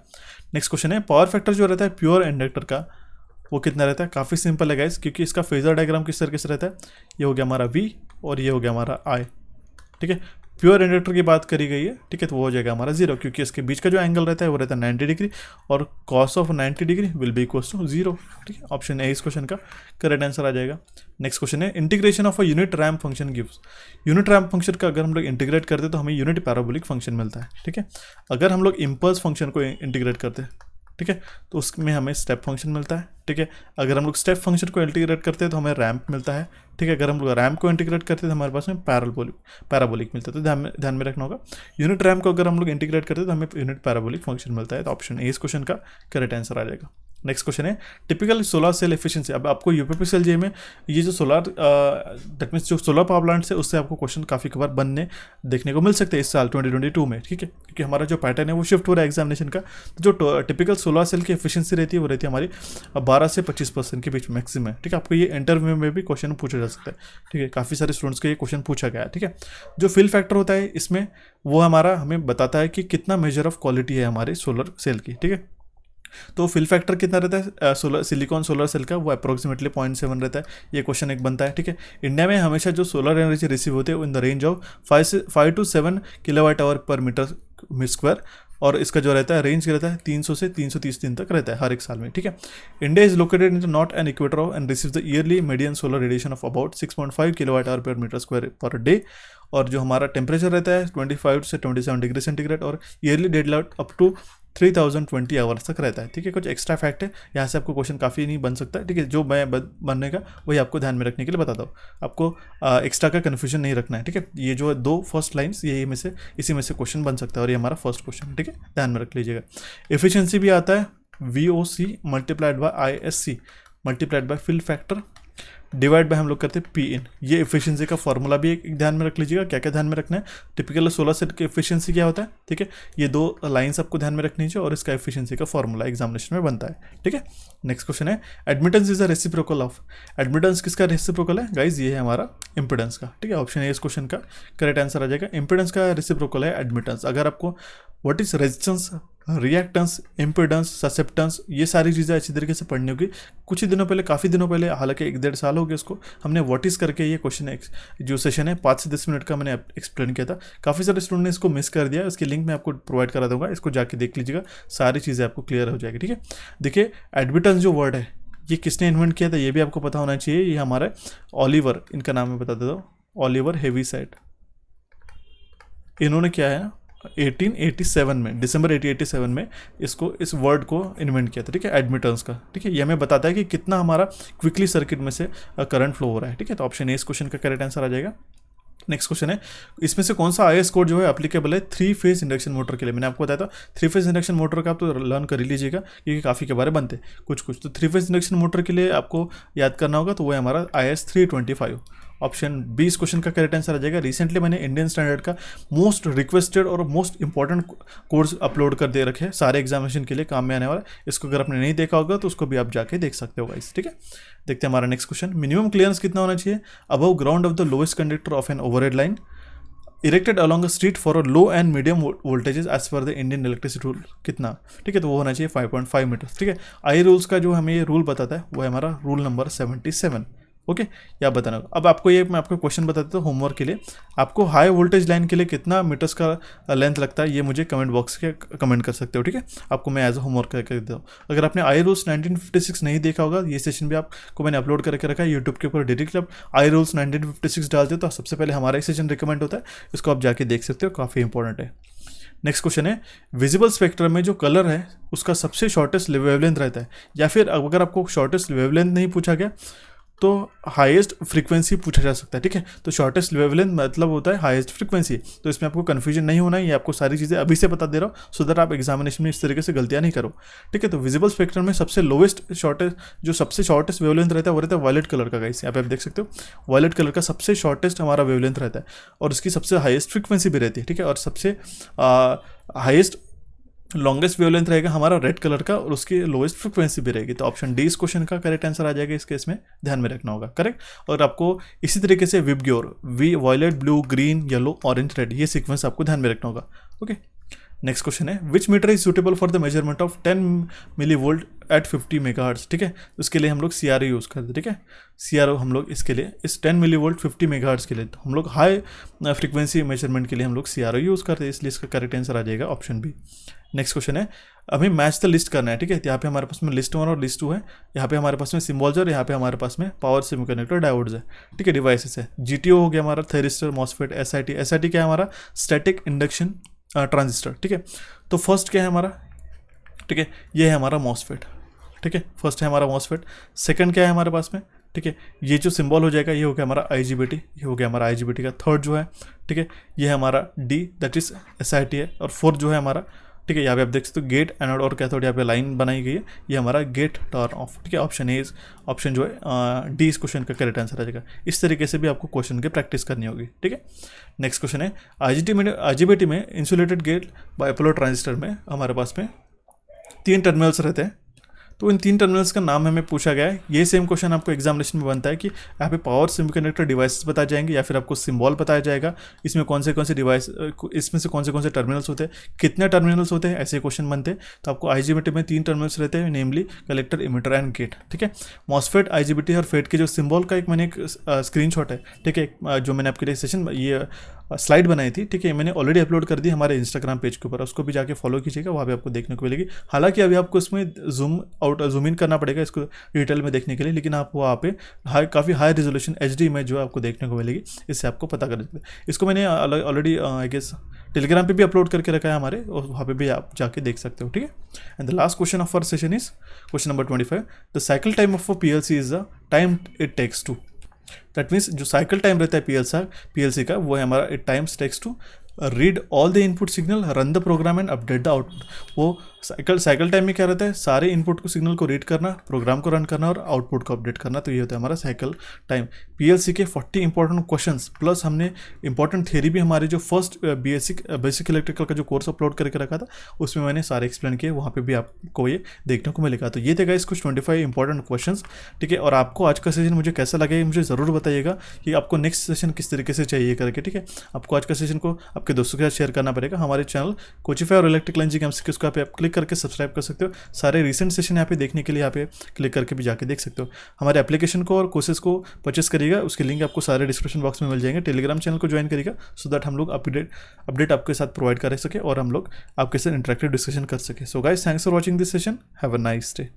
नेक्स्ट क्वेश्चन है, पावर फैक्टर जो रहता है प्योर इंडक्टर का वो कितना रहता है। काफ़ी सिंपल है गाइस, क्योंकि इसका फेजर डायग्राम किस तरीके से रहता है, ये हो गया हमारा V और ये हो गया हमारा I। ठीक है, प्योर इंडक्टर की बात करी गई है। ठीक है, तो वो हो जाएगा हमारा 0, क्योंकि इसके बीच का जो एंगल रहता है वो रहता है 90 डिग्री, और cos of 90 degree will be equals to 0। ठीक है, ऑप्शन ए इस क्वेश्चन का करेक्ट आंसर आ जाएगा। नेक्स्ट क्वेश्चन है, integration of a unit ramp function gives. Unit ramp function का अगर हम लोग इंटीग्रेट करते हैं तो हमें यूनिट पैराबोलिक फंक्शन मिलता है। ठीक है, अगर हम लोग इम्पल्स फंक्शन को इंटीग्रेट करते हैं, ठीक है, तो उसमें हमें स्टेप फंक्शन मिलता है। ठीक है, अगर हम लोग स्टेप फंक्शन को इंटीग्रेट करते हैं तो हमें रैम्प मिलता है। ठीक है, अगर हम लोग रैम्प को इंटीग्रेट करते हैं तो हमारे पास में पैराबोलिक मिलता है। तो ध्यान में रखना होगा, यूनिट रैम्प को अगर हम लोग इंटीग्रेट करते हैं तो हमें यूनिट पैराबोलिक फंक्शन मिलता है। तो ऑप्शन ए इस क्वेश्चन का करेक्ट आंसर आ जाएगा। नेक्स्ट क्वेश्चन है, टिपिकल सोलर सेल एफिशिएंसी। अब आपको यूपीपीसीएल जे में ये जो सोलर दैट मीन्स जो सोलर पावर प्लांट्स है उससे आपको क्वेश्चन काफ़ी बार बनने देखने को मिल सकते हैं इस साल 2022 में। ठीक है, क्योंकि हमारा जो पैटर्न है वो शिफ्ट हो रहा है एग्जामिनेशन का। तो जो टिपिकल सोलर सेल की एफिशिएंसी रहती है वो रहती है हमारी 12 से 25% के बीच मैक्सिमम। ठीक है, आपको ये इंटरव्यू में भी क्वेश्चन पूछा जा सकता है। ठीक है, काफ़ी सारे स्टूडेंट्स को ये क्वेश्चन पूछा गया है। ठीक है, जो फिल फैक्टर होता है इसमें वो हमारा हमें बताता है कि कितना मेजर ऑफ क्वालिटी है हमारे सोलर सेल की। ठीक है, तो फिल फैक्टर कितना रहता है सिलिकॉन सोलर सेल का, वो अप्रोक्सीमेटली 0.7 रहता है। ये क्वेश्चन एक बनता है। ठीक है, इंडिया में हमेशा जो सोलर एनर्जी रिसीव होते हैं in the range of 5 to 7 kilowatt hour per metre square, और इसका जो रहता है रेंज रहता है 300 से 330 दिन तक रहता है हर एक साल में। ठीक है, India is located in not an equator of and receive the yearly median solar radiation of about 6.5 kilowatt hour per metre square per day, और जो हमारा टेम्परेचर रहता है 25 से 27 डिग्री सेंटीग्रेड, और yearly daylight up to 3020 hours तक रहता है। ठीक है, कुछ एक्स्ट्रा फैक्ट है, यहाँ से आपको क्वेश्चन काफ़ी नहीं बन सकता है। ठीक है, जो मैं बनने का वही आपको ध्यान में रखने के लिए बताता हूँ, आपको एक्स्ट्रा का कन्फ्यूजन नहीं रखना है। ठीक है, ये जो 2 फर्स्ट लाइन्स यही में से इसी में से क्वेश्चन बन सकता है, और ये हमारा फर्स्ट क्वेश्चन है। ठीक है, ध्यान में रख लीजिएगा। एफिशिएंसी भी आता है VOC multiplied by ISC multiplied by fill factor divide by हम लोग करते हैं पी इन। ये एफिशिएंसी का फॉर्मूला भी एक ध्यान में रख लीजिएगा, क्या क्या ध्यान में रखना है। टिपिकल सोलर सेल की एफिशिएंसी क्या होता है, ठीक है, ये 2 लाइन्स आपको ध्यान में रखनी चाहिए और इसका एफिशिएंसी का फॉर्मूला एग्जामिनेशन में बनता है, ठीक है। नेक्स्ट क्वेश्चन है, admittance is a reciprocal of. Admittance किसका रेसिप्रोकल है गाइज, ये है हमारा इंपेडेंस का, ठीक है। ऑप्शन ए इस क्वेश्चन का करेक्ट आंसर आ जाएगा। इंपेडेंस का रेसिप्रोकल है एडमिटेंस। अगर आपको what is resistance, reactance, impedance, susceptance, ये सारी चीज़ें अच्छी तरीके से पढ़नी होगी। कुछ ही दिनों पहले, काफ़ी दिनों पहले, हालांकि 1-1.5 साल हो गया उसको, हमने व्हाट इज करके ये क्वेश्चन जो सेशन है 5 से 10 मिनट का मैंने एक्सप्लेन किया था। काफ़ी सारे स्टूडेंट ने इसको मिस कर दिया, इसकी लिंक मैं आपको प्रोवाइड करा दूंगा, इसको जाके देख लीजिएगा, सारी चीज़ें आपको क्लियर हो जाएगी, ठीक है। देखिए एडमिटेंस जो वर्ड है ये किसने इन्वेंट किया था ये भी आपको पता होना चाहिए। ये हमारा ओलिवर, इनका नाम मैं बता देता हूँ, ओलिवर हेवीसाइड। इन्होंने क्या है 1887 में, दिसंबर 1887 में इसको, इस वर्ड को इन्वेंट किया था, ठीक है, एडमिटेंस का, ठीक है। ये हमें बताता है कि कितना हमारा क्विकली सर्किट में से करंट फ्लो हो रहा है, ठीक है। तो ऑप्शन ए इस क्वेश्चन का करेक्ट आंसर आ जाएगा। नेक्स्ट क्वेश्चन है, इसमें से कौन सा आईएस कोड जो है एप्लीकेबल है 3 फेज इंडक्शन मोटर के लिए। मैंने आपको बताया था 3 फेज इंडक्शन मोटर का आप तो लर्न कर ही लीजिएगा, क्योंकि काफ़ी के बारे बनते कुछ कुछ। तो 3 फेज इंडक्शन मोटर के लिए आपको याद करना होगा, तो वो है हमारा IS 325। ऑप्शन बी इस क्वेश्चन का करेक्ट आंसर आ जाएगा। रिसेंटली मैंने इंडियन स्टैंडर्ड का मोस्ट रिक्वेस्टेड और मोस्ट इंपॉर्टेंट कोर्स अपलोड कर दे रखे हैं, सारे एग्जामिनेशन के लिए काम में आने वाला। इसको अगर आपने नहीं देखा होगा तो उसको भी आप जाके देख सकते हो गाइस, ठीक है। देखते हैं हमारा नेक्स्ट क्वेश्चन, मिनिमम क्लियरेंस कितना होना चाहिए above ground of the lowest conductor of an overhead line erected along a street for a low and medium voltages as per the Indian electricity rule, कितना, ठीक है। तो वो होना चाहिए 5.5 मीटर, ठीक है। आई रूल्स का जो हमें ये रूल बताता है वो है हमारा रूल नंबर 77, ओके। या बताना। अब आपको ये मैं आपको क्वेश्चन बता देता हूँ होमवर्क के लिए, आपको हाई वोल्टेज लाइन के लिए कितना मीटर्स का लेंथ लगता है ये मुझे कमेंट बॉक्स के कमेंट कर सकते हो, ठीक है। आपको मैं एज अ होमवर्क करके देता हूँ। अगर आपने आई रूल्स 1956 नहीं देखा होगा, ये सेशन भी आपको मैंने अपलोड करके रखा है यूट्यूब के ऊपर, डायरेक्टली आप आई रूल्स 1956 डालते हो तो सबसे पहले हमारा ही सेशन रिकमेंड होता है, इसको आप जाके देख सकते हो, काफ़ी इंपॉर्टेंट है। नेक्स्ट क्वेश्चन है, विजिबल स्पेक्ट्रम में जो कलर है उसका सबसे शॉर्टेस्ट वेवलेंथ रहता है, या फिर अगर आपको शॉर्टेस्ट वेवलेंथ नहीं पूछा गया तो हाईएस्ट फ्रीक्वेंसी पूछा जा सकता है, ठीक है। तो शॉर्टेस्ट वेवलेंथ मतलब होता है हाईएस्ट फ्रीक्वेंसी, तो इसमें आपको कन्फ्यूजन नहीं होना है, ये आपको सारी चीज़ें अभी से बता दे रहा हूँ, सो दैट आप एग्जामिनेशन में इस तरीके से गलतियाँ नहीं करो, ठीक है। तो विजिबल स्पेक्ट्रम में सबसे लोवेस्ट शॉर्टेस्ट, जो सबसे शॉर्टेस्ट वेवलेंथ रहता है वो रहता है वायलेट कलर का गाइस, यहाँ पे आप देख सकते हो, वायलेट कलर का सबसे शॉर्टेस्ट हमारा वेवलेंथ रहता है और उसकी सबसे हाईएस्ट फ्रीक्वेंसी भी रहती है, ठीक है। और सबसे हाईएस्ट लॉन्गेस्ट वेवलेंथ रहेगा हमारा रेड कलर का और उसकी लोएस्ट फ्रीक्वेंसी भी रहेगी। तो ऑप्शन डी इस क्वेश्चन का करेक्ट आंसर आ जाएगा, इस केस में ध्यान में रखना होगा, करेक्ट। और आपको इसी तरीके से VIBGYOR, V violet, blue, green, yellow, orange, red, ये सीक्वेंस आपको ध्यान में रखना होगा, ओके। नेक्स्ट क्वेश्चन है, which meter is suitable for the measurement of 10 milli volt at 50 megahertz, ठीक है। उसके लिए हम लोग CRO यूज़ करते हैं, ठीक है। CRO हम लोग इसके लिए, इस 10 मिली वोल्ट 50 मेगाहर्ट्ज के लिए तो हम लोग हाई फ्रीक्वेंसी मेजरमेंट के लिए हम लोग CRO यूज़ करते हैं, इसलिए इसका करेक्ट आंसर आ जाएगा ऑप्शन बी। नेक्स्ट क्वेश्चन है, अभी मैच द लिस्ट करना है, ठीक है। यहाँ पे हमारे पास में लिस्ट 1 और लिस्ट 2 है, यहाँ पे हमारे पास में सिम्बॉल्स और यहाँ पे हमारे पास में पावर सेमीकंडक्टर डायोड्स है, ठीक है, डिवाइसेस है। GTO हो गया हमारा, थेरिस्टर, मॉसफेट, SIT क्या है हमारा, स्टैटिक इंडक्शन ट्रांजिस्टर, ठीक है। तो फर्स्ट क्या है हमारा, ठीक है, ये है हमारा मॉसफेट, ठीक है, फर्स्ट है हमारा मॉसफेट। सेकंड क्या है हमारे पास में, ठीक है, ये जो सिंबल हो जाएगा ये हो गया हमारा IGBT, ये हो गया हमारा IGBT का थर्ड जो है, ठीक है, ये है हमारा D दैट इज SIT है। और फोर्थ जो है हमारा, ठीक है, यहाँ पे आप देख सकते हो गेट, एनोड और कैथोड, यहाँ पे लाइन बनाई गई है, ये हमारा गेट टर्न ऑफ, ठीक है। ऑप्शन ए, ऑप्शन जो है डी इस क्वेश्चन का करेक्ट आंसर आ जाएगा। इस तरीके से भी आपको क्वेश्चन की प्रैक्टिस करनी होगी, ठीक है। नेक्स्ट क्वेश्चन है, IGBT में इंसुलेटेड गेट बाइपोलर ट्रांजिस्टर में हमारे पास में 3 टर्मिनल्स रहते हैं, तो इन 3 टर्मिनल्स का नाम हमें पूछा गया है। ये सेम क्वेश्चन आपको एग्जामिनेशन में बनता है कि यहाँ पे पावर सेमीकंडक्टर डिवाइसेस बताए जाएंगे या फिर आपको सिंबल बताया जाएगा, इसमें कौन से डिवाइस, इसमें से कौन से टर्मिनल्स होते हैं, कितने टर्मिनल्स होते हैं, ऐसे क्वेश्चन बनते हैं। तो आपको IGBT में 3 टर्मिनल्स रहते हैं, नेमली कलेक्टर, इमिटर एंड गेट, ठीक है। मॉसफेट, IGBT और फेट के जो सिंबल का एक मैंने एक स्क्रीनशॉट है, ठीक है, जो मैंने आपके लिए सेशन ये स्लाइड बनाई थी, ठीक है, मैंने ऑलरेडी अपलोड कर दी हमारे इंस्टाग्राम पेज के ऊपर, उसको भी जाके फॉलो कीजिएगा, वहाँ पे आपको देखने को मिलेगी। हालांकि अभी आपको इसमें जूम इन करना पड़ेगा इसको डिटेल में देखने के लिए, लेकिन आप वहाँ पे काफ़ी हाई रेजोल्यूशन HD इमेज जो है आपको देखने को मिलेगी, इससे आपको पता कर सकते हैं। इसको मैंने ऑलरेडी आई गेस टेलीग्राम पे भी अपलोड करके रखा है हमारे, और वहाँ पे भी आप जाके देख सकते हो, ठीक है। And the last question of our session is question number 25, the cycle time of a PLC is the time it takes to, that means जो साइकिल टाइम रहता है PLC का, वो है हमारा it times takes to read all the input signal, run the program and update the output. वो cycle time में क्या रहता है, सारे इनपुट को सिग्नल को रीड करना, प्रोग्राम को रन करना और आउटपुट को अपडेट करना। तो ये होता है हमारा साइकिल टाइम। पीएलसी के 40 इंपॉर्टेंट क्वेश्चंस प्लस हमने इंपॉर्टेंट थ्योरी भी हमारे जो फर्स्ट बेसिक इलेक्ट्रिकल का जो कोर्स अपलोड करके रखा था उसमें मैंने सारे एक्सप्लेन किए, वहाँ पे भी आपको ये देखने को मिलेगा। तो ये थे गाइस कुछ 25 इंपॉर्टेंट क्वेश्चंस, ठीक है। और आपको आज का सेशन मुझे कैसा लगा ये मुझे ज़रूर बताइएगा कि आपको नेक्स्ट सेशन किस तरीके से चाहिए करके, ठीक है। आपको आज का सेशन को आपके दोस्तों के साथ शेयर करना पड़ेगा। हमारे चैनल कोचिफाई और इलेक्ट्रिकल इंजीनियरिंग एमसीक्यूज को आप क्लिक करके सब्सक्राइब कर सकते हो। सारे रिसेंट सेशन यहाँ पे देखने के लिए यहाँ पे क्लिक करके भी जाके देख सकते हो। हमारे एप्लीकेशन को और कोर्सेज को परचेस करिएगा, उसके लिंक आपको सारे डिस्क्रिप्शन बॉक्स में मिल जाएंगे। टेलीग्राम चैनल को ज्वाइन करिएगा सो दैट हम लोग अपडेट आपके साथ प्रोवाइड कर सके और हम लोग आपके साथ इंटरेक्टिव डिस्कशन कर सके। So guys, thanks for watching this session, have a nice day.